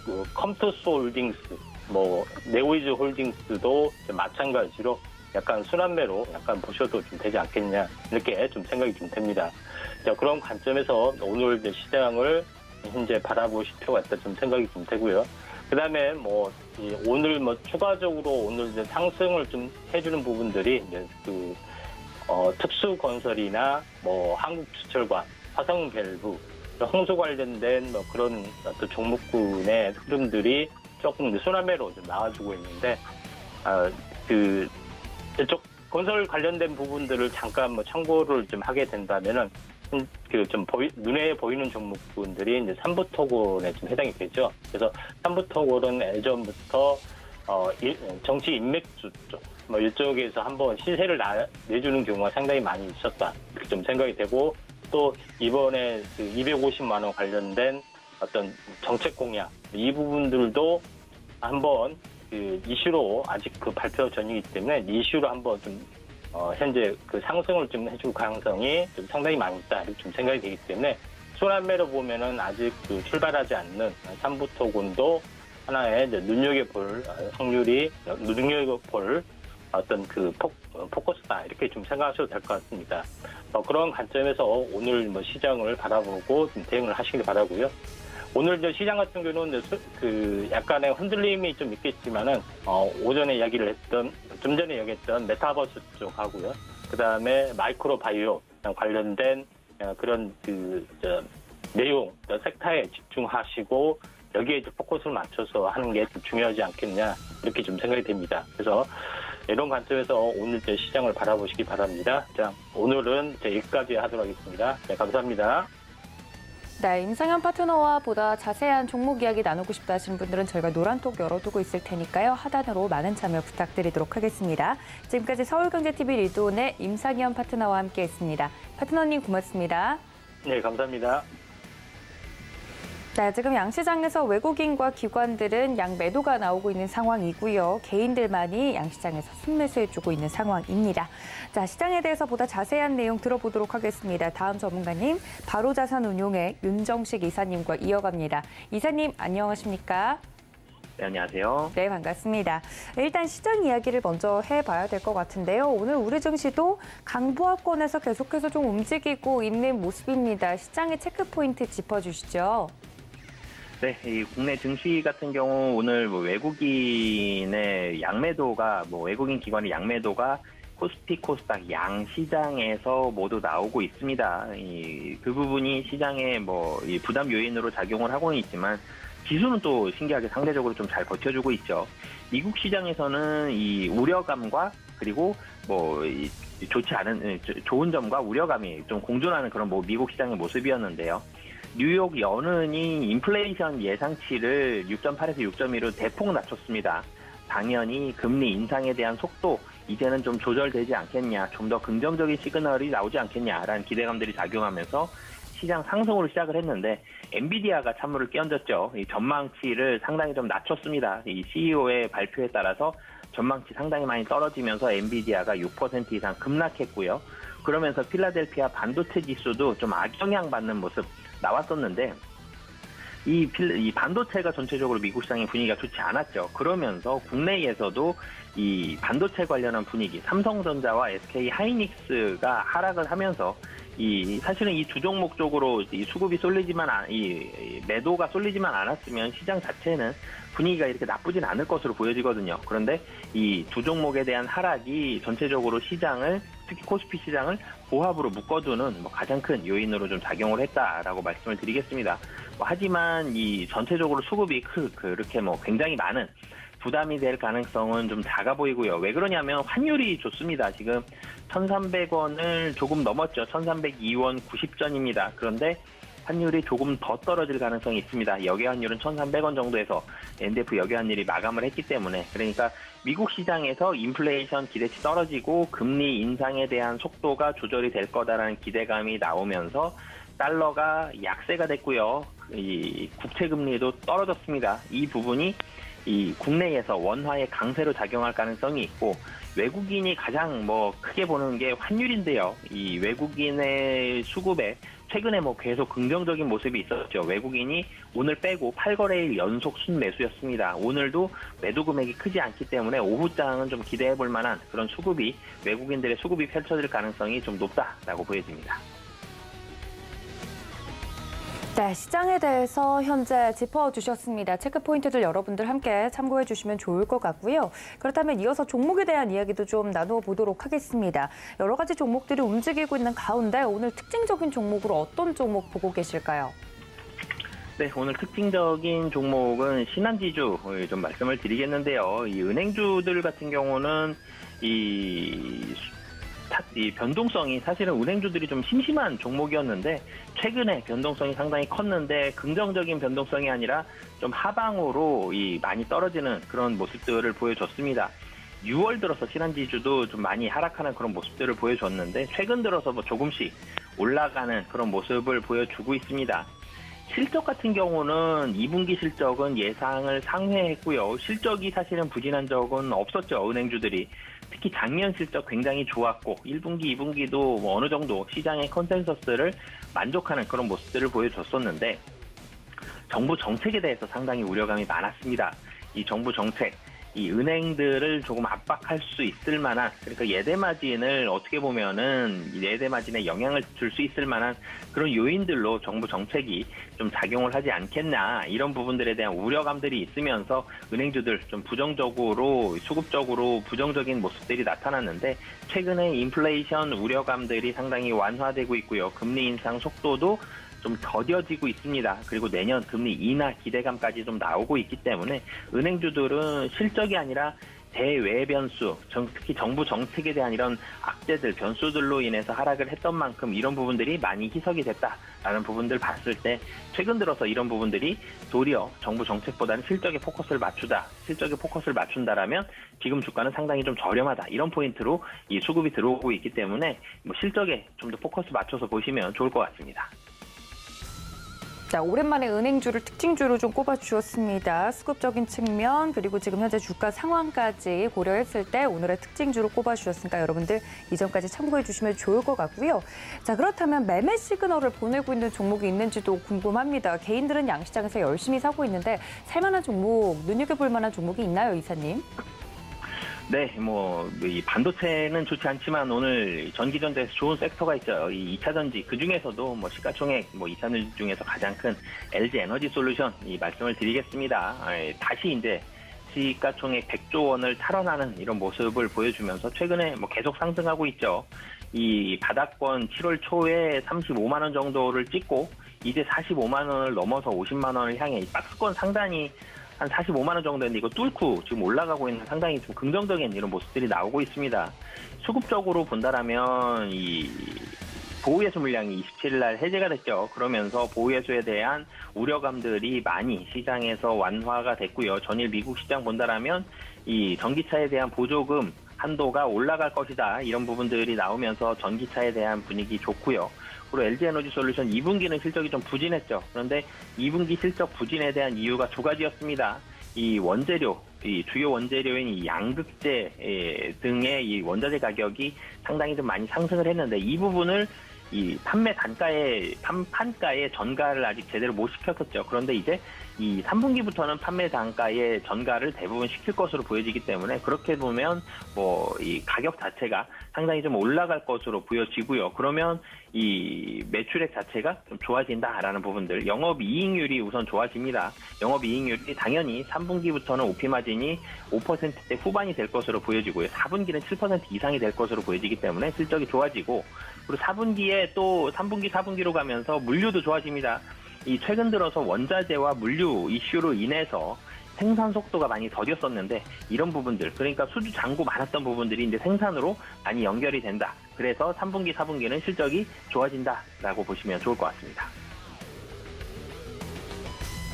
그 컴투스 홀딩스 네오이즈 홀딩스도 마찬가지로 약간 순환매로 약간 보셔도 좀 되지 않겠냐 이렇게 좀 생각이 좀 됩니다. 자, 그런 관점에서 오늘 이제 시장을 현재 바라보실 필요가 있다 좀 생각이 좀 되고요. 그다음에 오늘 추가적으로 오늘 이제 상승을 좀 해주는 부분들이 이제 특수건설이나 한국주철관, 화성밸브, 홍수 관련된 그런 어떤 종목군의 흐름들이 조금 이제 순환매로 좀 나와주고 있는데 이쪽 건설 관련된 부분들을 잠깐 참고를 좀 하게 된다면은 눈에 보이는 종목군들이 이제 삼부토건에 좀 해당이 되죠. 그래서 삼부토건은 예전부터 정치 인맥주 쪽 이쪽에서 한번 시세를 내주는 경우가 상당히 많이 있었다 이렇게 좀 생각이 되고 또 이번에 250만 원 관련된 어떤 정책 공약 이 부분들도 한번 이슈로 아직 발표 전이기 때문에 이슈로 한번 좀 현재 상승을 좀 해줄 가능성이 좀 상당히 많이 있다 이렇게 좀 생각이 되기 때문에 순환매로 보면은 아직 출발하지 않는 삼부토군도 하나의 이제 눈여겨볼 확률이 눈여겨볼 어떤 포커스다 이렇게 좀 생각하셔도 될 것 같습니다. 그런 관점에서 오늘 시장을 바라보고 좀 대응을 하시길 바라고요. 오늘 이제 시장 같은 경우는 약간의 흔들림이 좀 있겠지만은 오전에 이야기를 했던 좀 전에 이야기했던 메타버스 쪽하고요. 그 다음에 마이크로바이오 관련된 그런 내용 섹터에 집중하시고 여기에 이제 포커스를 맞춰서 하는 게 좀 중요하지 않겠냐 이렇게 좀 생각이 됩니다. 그래서 이런 관점에서 오늘 제 시장을 바라보시기 바랍니다. 자, 오늘은 여기까지 하도록 하겠습니다. 네, 감사합니다. 네, 임상현 파트너와 보다 자세한 종목 이야기 나누고 싶다 하시는 분들은 저희가 노란톡 열어두고 있을 테니까요. 하단으로 많은 참여 부탁드리도록 하겠습니다. 지금까지 서울경제TV 리드온의 임상현 파트너와 함께했습니다. 파트너님 고맙습니다. 네, 감사합니다. 네, 지금 양시장에서 외국인과 기관들은 양매도가 나오고 있는 상황이고요. 개인들만이 양시장에서 순매수해주고 있는 상황입니다. 자, 시장에 대해서 보다 자세한 내용 들어보도록 하겠습니다. 다음 전문가님, 바로자산운용의 윤정식 이사님과 이어갑니다. 이사님, 안녕하십니까? 네, 안녕하세요. 네, 반갑습니다. 일단 시장 이야기를 먼저 해봐야 될 것 같은데요. 오늘 우리 증시도 강보합권에서 계속해서 좀 움직이고 있는 모습입니다. 시장의 체크포인트 짚어주시죠. 네, 이 국내 증시 같은 경우 오늘 외국인의 양매도가 외국인 기관의 양매도가 코스피, 코스닥 양 시장에서 모두 나오고 있습니다. 그 부분이 시장에 이 부담 요인으로 작용을 하고는 있지만 지수는 또 신기하게 상대적으로 좀 잘 버텨주고 있죠. 미국 시장에서는 이 우려감과 그리고 좋지 않은 좋은 점과 우려감이 좀 공존하는 그런 미국 시장의 모습이었는데요. 뉴욕 연은이 인플레이션 예상치를 6.8에서 6.2로 대폭 낮췄습니다. 당연히 금리 인상에 대한 속도 이제는 좀 조절되지 않겠냐, 좀 더 긍정적인 시그널이 나오지 않겠냐라는 기대감들이 작용하면서 시장 상승으로 시작을 했는데 엔비디아가 찬물을 끼얹었죠. 이 전망치를 상당히 좀 낮췄습니다. 이 CEO의 발표에 따라서 전망치 상당히 많이 떨어지면서 엔비디아가 6% 이상 급락했고요. 그러면서 필라델피아 반도체 지수도 좀 악영향 받는 모습 나왔었는데 이 반도체가 전체적으로 미국 시장의 분위기가 좋지 않았죠. 그러면서 국내에서도 이 반도체 관련한 분위기, 삼성전자와 SK 하이닉스가 하락을 하면서 사실은 이 두 종목 쪽으로 이 수급이 쏠리지만 이 매도가 쏠리지만 않았으면 시장 자체는 분위기가 이렇게 나쁘진 않을 것으로 보여지거든요. 그런데 이 두 종목에 대한 하락이 전체적으로 시장을, 특히 코스피 시장을 보합으로 묶어두는 가장 큰 요인으로 좀 작용을 했다라고 말씀을 드리겠습니다. 하지만 이 전체적으로 수급이 그렇게 굉장히 많은 부담이 될 가능성은 좀 작아 보이고요. 왜 그러냐면 환율이 좋습니다. 지금 1,300원을 조금 넘었죠. 1,302원 90전입니다. 그런데 환율이 조금 더 떨어질 가능성이 있습니다. 역외 환율은 1,300원 정도에서 NDF 역외 환율이 마감을 했기 때문에, 그러니까 미국 시장에서 인플레이션 기대치 떨어지고 금리 인상에 대한 속도가 조절이 될 거다라는 기대감이 나오면서 달러가 약세가 됐고요. 이 국채 금리도 떨어졌습니다. 이 부분이 이 국내에서 원화의 강세로 작용할 가능성이 있고, 외국인이 가장 크게 보는 게 환율인데요. 이 외국인의 수급에 최근에 계속 긍정적인 모습이 있었죠. 외국인이 오늘 빼고 8거래일 연속 순매수였습니다. 오늘도 매도 금액이 크지 않기 때문에 오후장은 좀 기대해 볼 만한 그런 외국인들의 수급이 펼쳐질 가능성이 좀 높다라고 보여집니다. 네, 시장에 대해서 현재 짚어주셨습니다. 체크포인트들 여러분들 함께 참고해 주시면 좋을 것 같고요. 그렇다면 이어서 종목에 대한 이야기도 좀 나누어 보도록 하겠습니다. 여러 가지 종목들이 움직이고 있는 가운데 오늘 특징적인 종목으로 어떤 종목 보고 계실까요? 네, 오늘 특징적인 종목은 신한지주 좀 말씀을 드리겠는데요. 이 은행주들 같은 경우는 이 변동성이, 사실은 은행주들이 좀 심심한 종목이었는데 최근에 변동성이 상당히 컸는데 긍정적인 변동성이 아니라 좀 하방으로 많이 떨어지는 그런 모습들을 보여줬습니다. 6월 들어서 신한지주도 좀 많이 하락하는 그런 모습들을 보여줬는데 최근 들어서 조금씩 올라가는 그런 모습을 보여주고 있습니다. 실적 같은 경우는 2분기 실적은 예상을 상회했고요. 실적이 사실은 부진한 적은 없었죠. 은행주들이. 특히 작년 실적 굉장히 좋았고 1분기, 2분기도 어느 정도 시장의 컨센서스를 만족하는 그런 모습들을 보여줬었는데 정부 정책에 대해서 상당히 우려감이 많았습니다. 이 정부 정책, 이 은행들을 조금 압박할 수 있을 만한, 그러니까 예대마진을 어떻게 보면은 예대마진에 영향을 줄 수 있을 만한 그런 요인들로 정부 정책이 좀 작용을 하지 않겠나, 이런 부분들에 대한 우려감들이 있으면서 은행주들 좀 부정적으로, 수급적으로 부정적인 모습들이 나타났는데 최근에 인플레이션 우려감들이 상당히 완화되고 있고요. 금리 인상 속도도 좀 더뎌지고 있습니다. 그리고 내년 금리 인하 기대감까지 좀 나오고 있기 때문에 은행주들은 실적이 아니라 대외 변수, 특히 정부 정책에 대한 이런 악재들, 변수들로 인해서 하락을 했던 만큼 이런 부분들이 많이 희석이 됐다라는 부분들 봤을 때 최근 들어서 이런 부분들이 도리어 정부 정책보다는 실적에 포커스를 맞춘다라면 지금 주가는 상당히 좀 저렴하다. 이런 포인트로 이 수급이 들어오고 있기 때문에 뭐 실적에 좀 더 포커스 맞춰서 보시면 좋을 것 같습니다. 자, 오랜만에 은행주를 특징주로 좀 꼽아주셨습니다. 수급적인 측면 그리고 지금 현재 주가 상황까지 고려했을 때 오늘의 특징주로 꼽아주셨으니까 여러분들 이 점까지 참고해 주시면 좋을 것 같고요. 자, 그렇다면 매매 시그널을 보내고 있는 종목이 있는지도 궁금합니다. 개인들은 양시장에서 열심히 사고 있는데 살만한 종목, 눈여겨볼 만한 종목이 있나요, 이사님? 네, 이 반도체는 좋지 않지만 오늘 전기전자에서 좋은 섹터가 있죠. 이 2차 전지, 그 중에서도 시가총액 2차 전지 중에서 가장 큰 LG 에너지 솔루션 이 말씀을 드리겠습니다. 다시 이제 시가총액 100조 원을 탈환하는 이런 모습을 보여주면서 최근에 계속 상승하고 있죠. 이 바닥권 7월 초에 35만 원 정도를 찍고 이제 45만 원을 넘어서 50만 원을 향해 이 박스권 상단이 한 45만 원 정도인데 이거 뚫고 지금 올라가고 있는 상당히 좀 긍정적인 이런 모습들이 나오고 있습니다. 수급적으로 본다라면 이 보호예수 물량이 27일 날 해제가 됐죠. 그러면서 보호예수에 대한 우려감들이 많이 시장에서 완화가 됐고요. 전일 미국 시장 본다라면 이 전기차에 대한 보조금 한도가 올라갈 것이다. 이런 부분들이 나오면서 전기차에 대한 분위기 좋고요. 그리고 LG에너지솔루션 2분기는 실적이 좀 부진했죠. 그런데 2분기 실적 부진에 대한 이유가 두 가지였습니다. 이 원재료, 이 주요 원재료인 이 양극재 등의 이 원자재 가격이 상당히 좀 많이 상승을 했는데 이 부분을 이 판가에 전가를 아직 제대로 못 시켰었죠. 그런데 이제 이 3분기부터는 판매 단가에 전가를 대부분 시킬 것으로 보여지기 때문에 그렇게 보면 이 가격 자체가 상당히 좀 올라갈 것으로 보여지고요. 그러면 이 매출액 자체가 좀 좋아진다라는 부분들, 영업이익률이 우선 좋아집니다. 영업이익률이 당연히 3분기부터는 OP 마진이 5%대 후반이 될 것으로 보여지고요. 4분기는 7% 이상이 될 것으로 보여지기 때문에 실적이 좋아지고 그리고 4분기에 또 3분기, 4분기로 가면서 물류도 좋아집니다. 이 최근 들어서 원자재와 물류 이슈로 인해서 생산 속도가 많이 더뎠었는데 이런 부분들, 그러니까 수주 잔고 많았던 부분들이 이제 생산으로 많이 연결이 된다. 그래서 3분기, 4분기는 실적이 좋아진다라고 보시면 좋을 것 같습니다.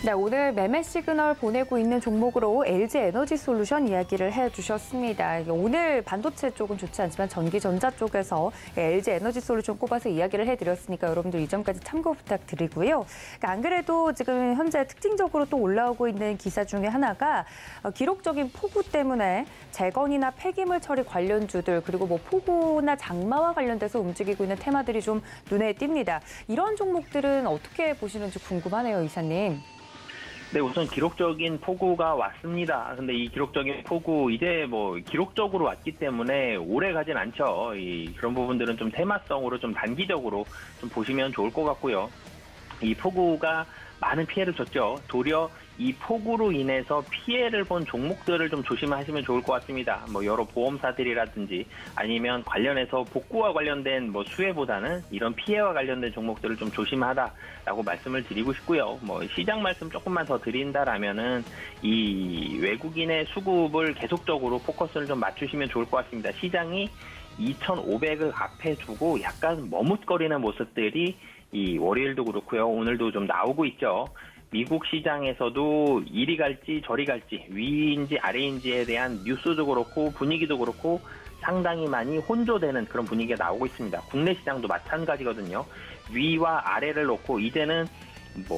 네, 오늘 매매 시그널 보내고 있는 종목으로 LG 에너지 솔루션 이야기를 해주셨습니다. 오늘 반도체 쪽은 좋지 않지만 전기전자 쪽에서 LG 에너지 솔루션 꼽아서 이야기를 해드렸으니까 여러분들 이 점까지 참고 부탁드리고요. 안 그래도 지금 현재 특징적으로 또 올라오고 있는 기사 중에 하나가 기록적인 폭우 때문에 재건이나 폐기물 처리 관련주들 그리고 폭우나 장마와 관련돼서 움직이고 있는 테마들이 좀 눈에 띕니다. 이런 종목들은 어떻게 보시는지 궁금하네요, 이사님. 네, 우선 기록적인 폭우가 왔습니다. 근데 이 기록적인 폭우 이제 기록적으로 왔기 때문에 오래 가진 않죠. 그런 부분들은 좀 테마성으로 좀 단기적으로 좀 보시면 좋을 것 같고요. 이 폭우가 많은 피해를 줬죠. 도리어 이 폭우로 인해서 피해를 본 종목들을 좀 조심하시면 좋을 것 같습니다. 여러 보험사들이라든지 아니면 관련해서 복구와 관련된 수혜보다는 이런 피해와 관련된 종목들을 좀 조심하다라고 말씀을 드리고 싶고요. 시장 말씀 조금만 더 드린다라면은 이 외국인의 수급을 계속적으로 포커스를 좀 맞추시면 좋을 것 같습니다. 시장이 2,500을 앞에 두고 약간 머뭇거리는 모습들이 이 월요일도 그렇고요. 오늘도 좀 나오고 있죠. 미국 시장에서도 이리 갈지 저리 갈지 위인지 아래인지에 대한 뉴스도 그렇고 분위기도 그렇고 상당히 많이 혼조되는 그런 분위기가 나오고 있습니다. 국내 시장도 마찬가지거든요. 위와 아래를 놓고 이제는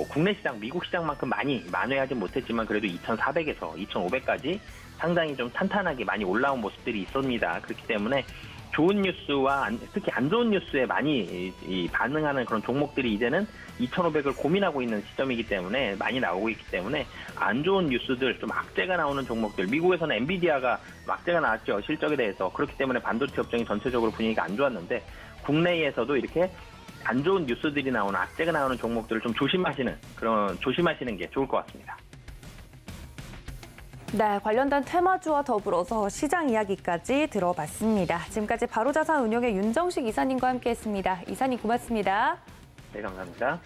국내 시장, 미국 시장만큼 많이 만회하지 못했지만 그래도 2,400에서 2,500까지 상당히 좀 탄탄하게 많이 올라온 모습들이 있습니다. 그렇기 때문에 좋은 뉴스와 특히 안 좋은 뉴스에 많이 반응하는 그런 종목들이 이제는 2,500을 고민하고 있는 시점이기 때문에 많이 나오고 있기 때문에 안 좋은 뉴스들, 좀 악재가 나오는 종목들, 미국에서는 엔비디아가 악재가 나왔죠. 실적에 대해서. 그렇기 때문에 반도체 업종이 전체적으로 분위기가 안 좋았는데 국내에서도 이렇게 안 좋은 뉴스들이 나오는 악재가 나오는 종목들을 좀 조심하시는 게 좋을 것 같습니다. 네, 관련된 테마주와 더불어서 시장 이야기까지 들어봤습니다. 지금까지 바로자산운용의 윤정식 이사님과 함께했습니다. 이사님 고맙습니다. 네, 감사합니다.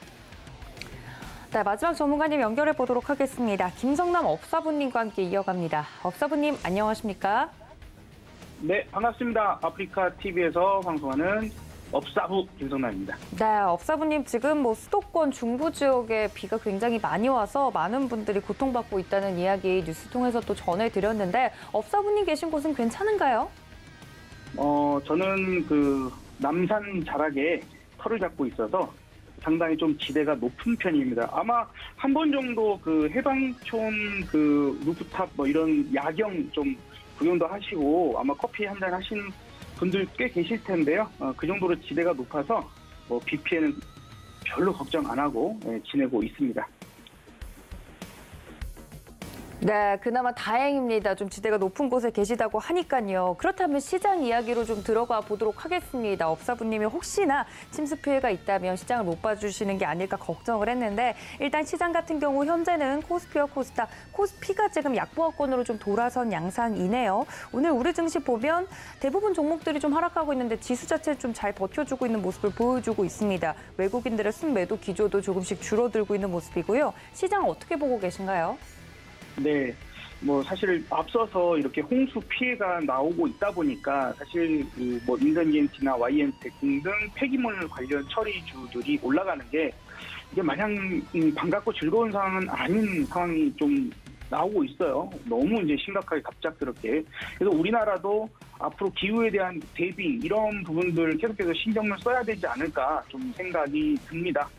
네, 마지막 전문가님 연결해 보도록 하겠습니다. 김성남 업사부님과 함께 이어갑니다. 업사부님 안녕하십니까? 네, 반갑습니다. 아프리카 TV에서 방송하는 업사부 김성남입니다. 네, 업사부님 지금 수도권 중부 지역에 비가 굉장히 많이 와서 많은 분들이 고통받고 있다는 이야기 뉴스 통해서 또 전해드렸는데 업사부님 계신 곳은 괜찮은가요? 저는 그 남산 자락에 터를 잡고 있어서 상당히 좀 지대가 높은 편입니다. 아마 한 번 정도 그 해방촌 그 루프탑 이런 야경 좀 구경도 하시고 아마 커피 한 잔 하신 분들 꽤 계실 텐데요. 그 정도로 지대가 높아서 비 피해는 별로 걱정 안 하고 지내고 있습니다. 네, 그나마 다행입니다. 좀 지대가 높은 곳에 계시다고 하니까요. 그렇다면 시장 이야기로 좀 들어가 보도록 하겠습니다. 업사부님이 혹시나 침수 피해가 있다면 시장을 못 봐주시는 게 아닐까 걱정을 했는데 일단 시장 같은 경우 현재는 코스피와 코스닥, 코스피가 지금 약보합권으로 좀 돌아선 양상이네요. 오늘 우리 증시 보면 대부분 종목들이 좀 하락하고 있는데 지수 자체 좀 잘 버텨주고 있는 모습을 보여주고 있습니다. 외국인들의 순매도 기조도 조금씩 줄어들고 있는 모습이고요. 시장 어떻게 보고 계신가요? 네, 사실 앞서서 이렇게 홍수 피해가 나오고 있다 보니까 사실 인선 ENT나 YN텍 등 폐기물 관련 처리주들이 올라가는 게 이게 마냥 반갑고 즐거운 상황은 아닌 상황이 좀 나오고 있어요. 너무 이제 심각하게 갑작스럽게. 그래서 우리나라도 앞으로 기후에 대한 대비 이런 부분들 계속해서 신경을 써야 되지 않을까 좀 생각이 듭니다.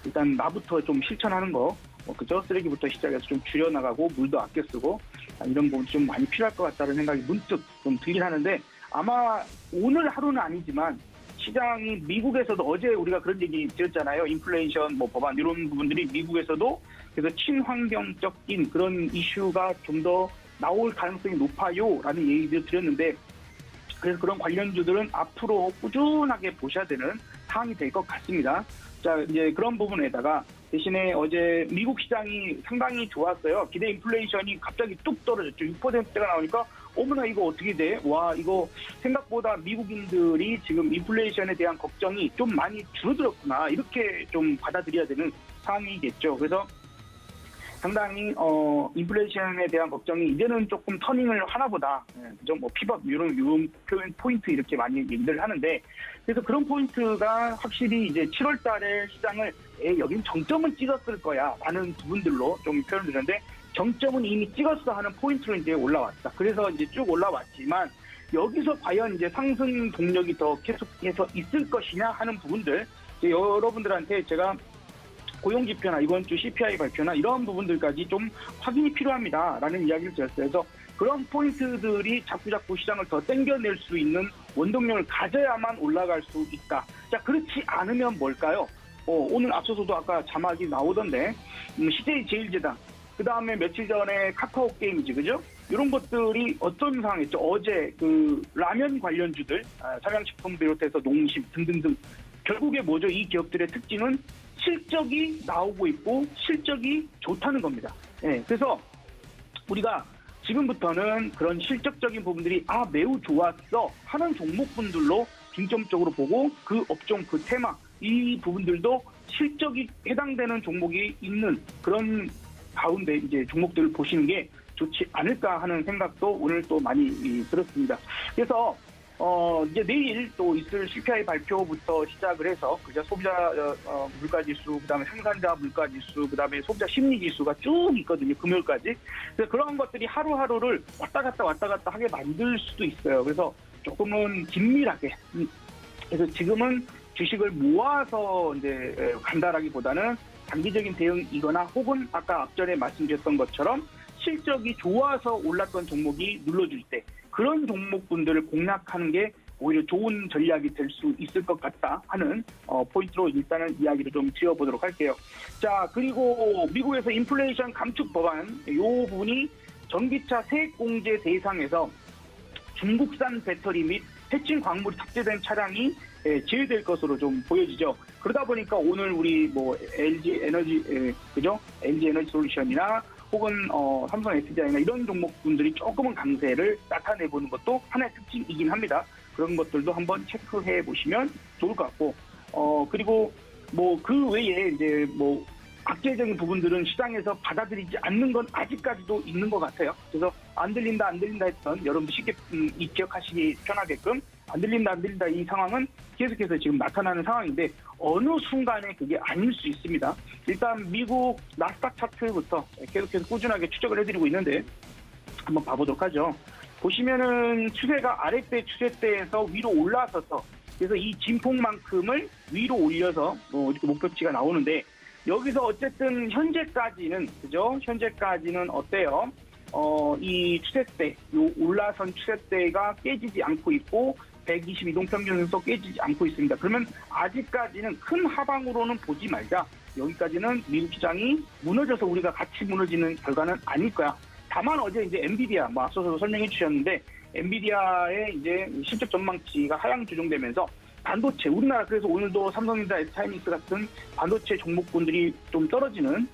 일단 나부터 좀 실천하는 거. 그죠? 쓰레기부터 시작해서 좀 줄여나가고 물도 아껴 쓰고 이런 부분이 좀 많이 필요할 것 같다는 생각이 문득 좀 들긴 하는데 아마 오늘 하루는 아니지만 시장이 미국에서도 어제 우리가 그런 얘기 드렸잖아요. 인플레이션 법안 이런 부분들이 미국에서도 그래서 친환경적인 그런 이슈가 좀 더 나올 가능성이 높아요 라는 얘기를 드렸는데 그래서 그런 관련주들은 앞으로 꾸준하게 보셔야 되는 사항이 될 것 같습니다. 자, 이제 그런 부분에다가 대신에 어제 미국 시장이 상당히 좋았어요. 기대 인플레이션이 갑자기 뚝 떨어졌죠. 6%대가 나오니까 어머나 이거 어떻게 돼? 와, 이거 생각보다 미국인들이 지금 인플레이션에 대한 걱정이 좀 많이 줄어들었구나. 이렇게 좀 받아들여야 되는 상황이겠죠. 그래서 상당히 인플레이션에 대한 걱정이 이제는 조금 터닝을 하나보다. 그죠? 피벗 이런 표현 포인트 이렇게 많이 얘기를 하는데 그래서 그런 포인트가 확실히 이제 7월 달에 시장을 여긴 정점은 찍었을 거야 라는 부분들로 좀 표현을 드렸는데 정점은 이미 찍었어 하는 포인트로 이제 올라왔다. 그래서 이제 쭉 올라왔지만 여기서 과연 이제 상승 동력이 더 계속해서 있을 것이냐 하는 부분들 이제 여러분들한테 제가 고용지표나 이번 주 CPI 발표나 이런 부분들까지 좀 확인이 필요합니다라는 이야기를 드렸어요. 그래서 그런 포인트들이 자꾸자꾸 시장을 더 당겨낼 수 있는 원동력을 가져야만 올라갈 수 있다. 자, 그렇지 않으면 뭘까요? 오늘 앞서서도 아까 자막이 나오던데 CJ제일제당, 그 다음에 며칠 전에 카카오게임즈, 그죠? 이런 것들이 어떤 상황이었죠? 어제 그 라면 관련주들, 삼양식품 비롯해서 농심 등등등 결국에 뭐죠? 이 기업들의 특징은 실적이 나오고 있고 실적이 좋다는 겁니다. 네, 그래서 우리가 지금부터는 그런 실적적인 부분들이 매우 좋았어 하는 종목분들로 중점적으로 보고 그 업종, 그 테마 이 부분들도 실적이 해당되는 종목이 있는 그런 가운데 이제 종목들을 보시는 게 좋지 않을까 하는 생각도 오늘 또 많이 들었습니다. 그래서 이제 내일 또 있을 CPI 발표부터 시작을 해서 그죠? 소비자 물가지수, 그다음에 생산자 물가지수, 그다음에 소비자 심리지수가 쭉 있거든요. 금요일까지. 그래서 그런 것들이 하루하루를 왔다 갔다 하게 만들 수도 있어요. 그래서 조금은 긴밀하게. 그래서 지금은 주식을 모아서 이제 간다라기보다는 단기적인 대응이거나 혹은 아까 앞전에 말씀드렸던 것처럼 실적이 좋아서 올랐던 종목이 눌러줄 때 그런 종목분들을 공략하는 게 오히려 좋은 전략이 될 수 있을 것 같다 하는 포인트로 일단은 이야기를 좀 드려보도록 할게요. 자, 그리고 미국에서 인플레이션 감축 법안 이 부분이 전기차 세액 공제 대상에서 중국산 배터리 및 해칭 광물이 탑재된 차량이 제외될 것으로 좀 보여지죠. 그러다 보니까 오늘 우리 LG 에너지 그죠? LG 에너지 솔루션이나 혹은 삼성 SDI나 이런 종목분들이 조금은 강세를 나타내보는 것도 하나의 특징이긴 합니다. 그런 것들도 한번 체크해 보시면 좋을 것 같고 그리고 그 외에 이제 악재적인 부분들은 시장에서 받아들이지 않는 건 아직까지도 있는 것 같아요. 그래서 안 들린다 했던 여러분들 쉽게 기억하시기 편하게끔 안 들린다 이 상황은 계속해서 지금 나타나는 상황인데 어느 순간에 그게 아닐 수 있습니다. 일단 미국 나스닥 차트부터 계속해서 꾸준하게 추적을 해드리고 있는데 한번 봐보도록 하죠. 보시면은 추세가 아랫배 추세대에서 위로 올라서서 그래서 이 진폭만큼을 위로 올려서 이렇게 목표치가 나오는데 여기서 어쨌든 현재까지는 그죠? 현재까지는 어때요? 이 추세대, 요 올라선 추세대가 깨지지 않고 있고 120 이동평균선도 깨지지 않고 있습니다. 그러면 아직까지는 큰 하방으로는 보지 말자. 여기까지는 미국 시장이 무너져서 우리가 같이 무너지는 결과는 아닐 거야. 다만 어제 이제 엔비디아, 앞서서도 설명해 주셨는데 엔비디아의 이제 실적 전망치가 하향 조정되면서 반도체, 우리나라 그래서 오늘도 삼성전자, SK하이닉스 같은 반도체 종목군들이 좀 떨어지는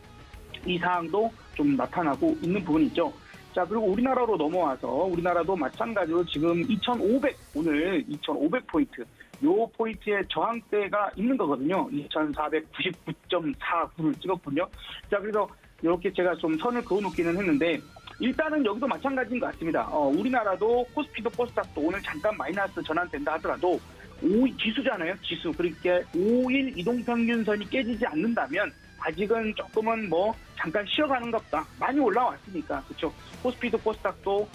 이 사항도 좀 나타나고 있는 부분이 있죠. 자, 그리고 우리나라로 넘어와서 우리나라도 마찬가지로 지금 2,500, 오늘 2,500포인트, 요 포인트의 저항대가 있는 거거든요. 2,499.49를 찍었군요. 자, 그래서 이렇게 제가 좀 선을 그어놓기는 했는데 일단은 여기도 마찬가지인 것 같습니다. 우리나라도 코스피도 코스닥도 오늘 잠깐 마이너스 전환된다 하더라도 지수잖아요. 지수. 그렇게 5일 이동평균선이 깨지지 않는다면 아직은 조금은 잠깐 쉬어가는 것보다 많이 올라왔으니까 그렇죠. 코스피도 코스닥도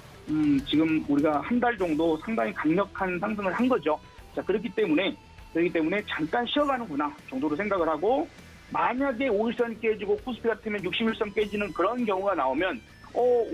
지금 우리가 한 달 정도 상당히 강력한 상승을 한 거죠. 자, 그렇기 때문에 잠깐 쉬어가는구나 정도로 생각을 하고 만약에 5일선 깨지고 코스피 같으면 61선 깨지는 그런 경우가 나오면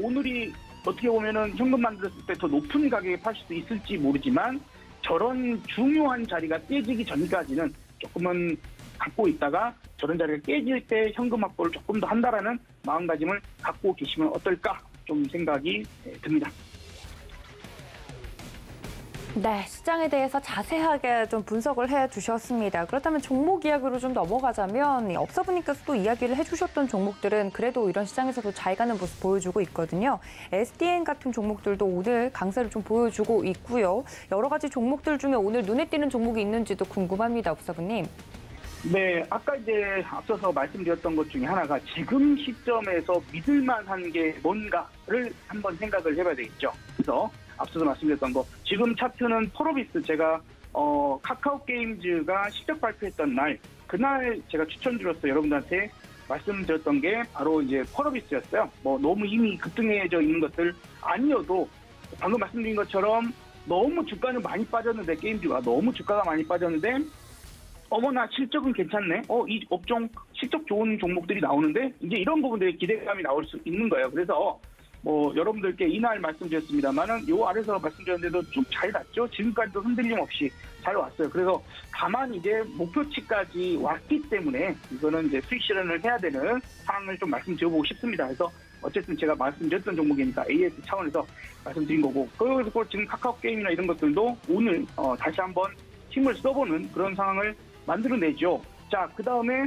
오늘이 어떻게 보면은 현금 만들었을 때 더 높은 가격에 팔 수도 있을지 모르지만 저런 중요한 자리가 깨지기 전까지는 조금은 갖고 있다가 저런 자리가 깨질 때 현금 확보를 조금 더 한다라는 마음가짐을 갖고 계시면 어떨까 좀 생각이 듭니다. 네, 시장에 대해서 자세하게 좀 분석을 해주셨습니다. 그렇다면 종목 이야기로 좀 넘어가자면 업서분님께서도 이야기를 해주셨던 종목들은 그래도 이런 시장에서도 잘 가는 모습 보여주고 있거든요. SDN 같은 종목들도 오늘 강세를 좀 보여주고 있고요. 여러 가지 종목들 중에 오늘 눈에 띄는 종목이 있는지도 궁금합니다, 업서분님. 네, 아까 이제 앞서서 말씀드렸던 것 중에 하나가 지금 시점에서 믿을만한 게 뭔가를 한번 생각을 해봐야 되겠죠. 그래서 앞서서 말씀드렸던 거 지금 차트는 펄어비스 제가 카카오 게임즈가 실적 발표했던 날 그날 제가 추천드렸어요. 여러분들한테 말씀드렸던 게 바로 이제 펄어비스였어요. 너무 이미 급등해져 있는 것들 아니어도 방금 말씀드린 것처럼 너무 주가는 많이 빠졌는데 게임즈가 너무 주가가 많이 빠졌는데 어머나 실적은 괜찮네. 이 업종 실적 좋은 종목들이 나오는데 이제 이런 부분들의 기대감이 나올 수 있는 거예요. 그래서 여러분들께 이날 말씀드렸습니다만은 요 아래서 말씀드렸는데도 쭉 잘 났죠. 지금까지도 흔들림 없이 잘 왔어요. 그래서 다만 이제 목표치까지 왔기 때문에 이거는 이제 수익 실현을 해야 되는 상황을 좀 말씀드려보고 싶습니다. 그래서 어쨌든 제가 말씀드렸던 종목이니까 AS 차원에서 말씀드린 거고 그리고 지금 카카오 게임이나 이런 것들도 오늘 다시 한번 힘을 써보는 그런 상황을 만들어내죠. 자, 그 다음에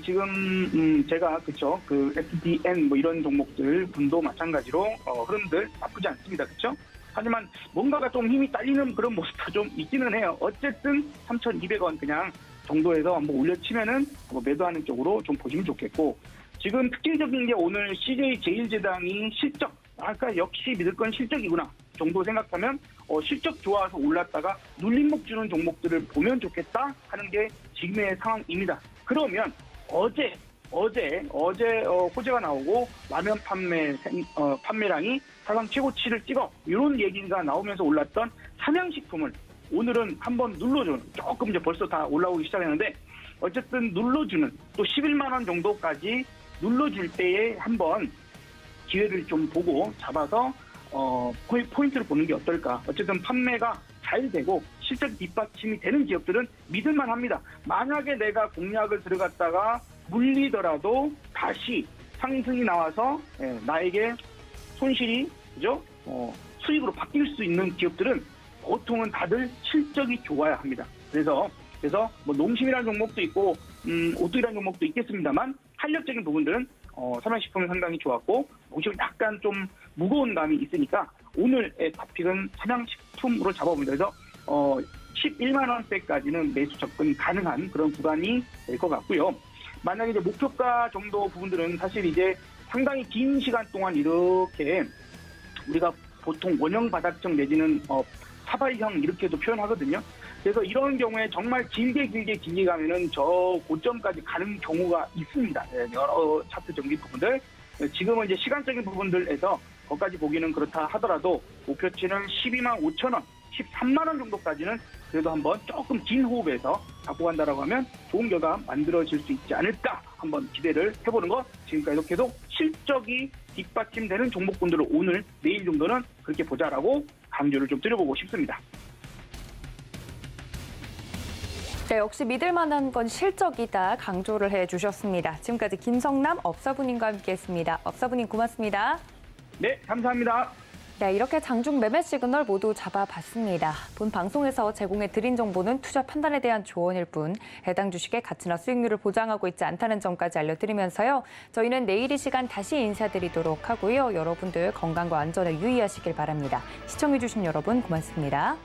지금 제가 그쵸 그 SDN 이런 종목들 분도 마찬가지로 흐름들 나쁘지 않습니다. 그쵸? 하지만 뭔가가 좀 힘이 딸리는 그런 모습도 좀 있기는 해요. 어쨌든 3,200원 그냥 정도에서 한번 올려치면은 매도하는 쪽으로 좀 보시면 좋겠고 지금 특징적인 게 오늘 CJ 제일제당이 실적 아까 역시 믿을 건 실적이구나 정도 생각하면 실적 좋아서 올랐다가 눌림목 주는 종목들을 보면 좋겠다 하는 게 지금의 상황입니다. 그러면 어제 호재가 나오고 라면 판매량이 사상 최고치를 찍어 이런 얘기가 나오면서 올랐던 삼양식품을 오늘은 한번 눌러주는 조금 이제 벌써 다 올라오기 시작했는데 어쨌든 눌러주는 또 11만 원 정도까지 눌러줄 때에 한번 기회를 좀 보고 잡아서 포인트를 보는 게 어떨까. 어쨌든 판매가 잘 되고 실적 뒷받침이 되는 기업들은 믿을만 합니다. 만약에 내가 공략을 들어갔다가 물리더라도 다시 상승이 나와서 나에게 손실이 그죠? 수익으로 바뀔 수 있는 기업들은 보통은 다들 실적이 좋아야 합니다. 그래서 농심이라는 종목도 있고 오뚜기라는 종목도 있겠습니다만 탄력적인 부분들은 삼양식품은 상당히 좋았고 농심은 약간 좀 무거운 감이 있으니까 오늘의 탑픽은 삼양식품으로 잡아봅니다. 그래서 11만 원대까지는 매수 접근 가능한 그런 구간이 될 것 같고요. 만약에 이제 목표가 정도 부분들은 사실 이제 상당히 긴 시간 동안 이렇게 우리가 보통 원형 바닥정 내지는 사발형 이렇게도 표현하거든요. 그래서 이런 경우에 정말 길게 가면은 저 고점까지 가는 경우가 있습니다. 여러 차트 정기 부분들. 지금은 이제 시간적인 부분들에서 거기까지 보기는 그렇다 하더라도 목표치는 12만 5천 원, 13만 원 정도까지는 그래도 한번 조금 긴 호흡에서 갖고 간다라고 하면 좋은 결과 만들어질 수 있지 않을까 한번 기대를 해보는 거. 지금까지 계속 실적이 뒷받침되는 종목군들을 오늘 내일 정도는 그렇게 보자라고 강조를 좀 드려보고 싶습니다. 네, 역시 믿을 만한 건 실적이다 강조를 해주셨습니다. 지금까지 김성남 업사부님과 함께했습니다. 업사부님 고맙습니다. 네, 감사합니다. 네, 이렇게 장중 매매 시그널 모두 잡아봤습니다. 본 방송에서 제공해드린 정보는 투자 판단에 대한 조언일 뿐 해당 주식의 가치나 수익률을 보장하고 있지 않다는 점까지 알려드리면서요. 저희는 내일 이 시간 다시 인사드리도록 하고요. 여러분들 건강과 안전에 유의하시길 바랍니다. 시청해주신 여러분 고맙습니다.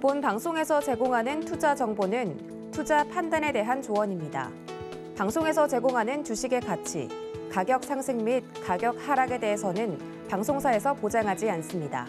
본 방송에서 제공하는 투자 정보는 투자 판단에 대한 조언입니다. 방송에서 제공하는 주식의 가치, 가격 상승 및 가격 하락에 대해서는 방송사에서 보장하지 않습니다.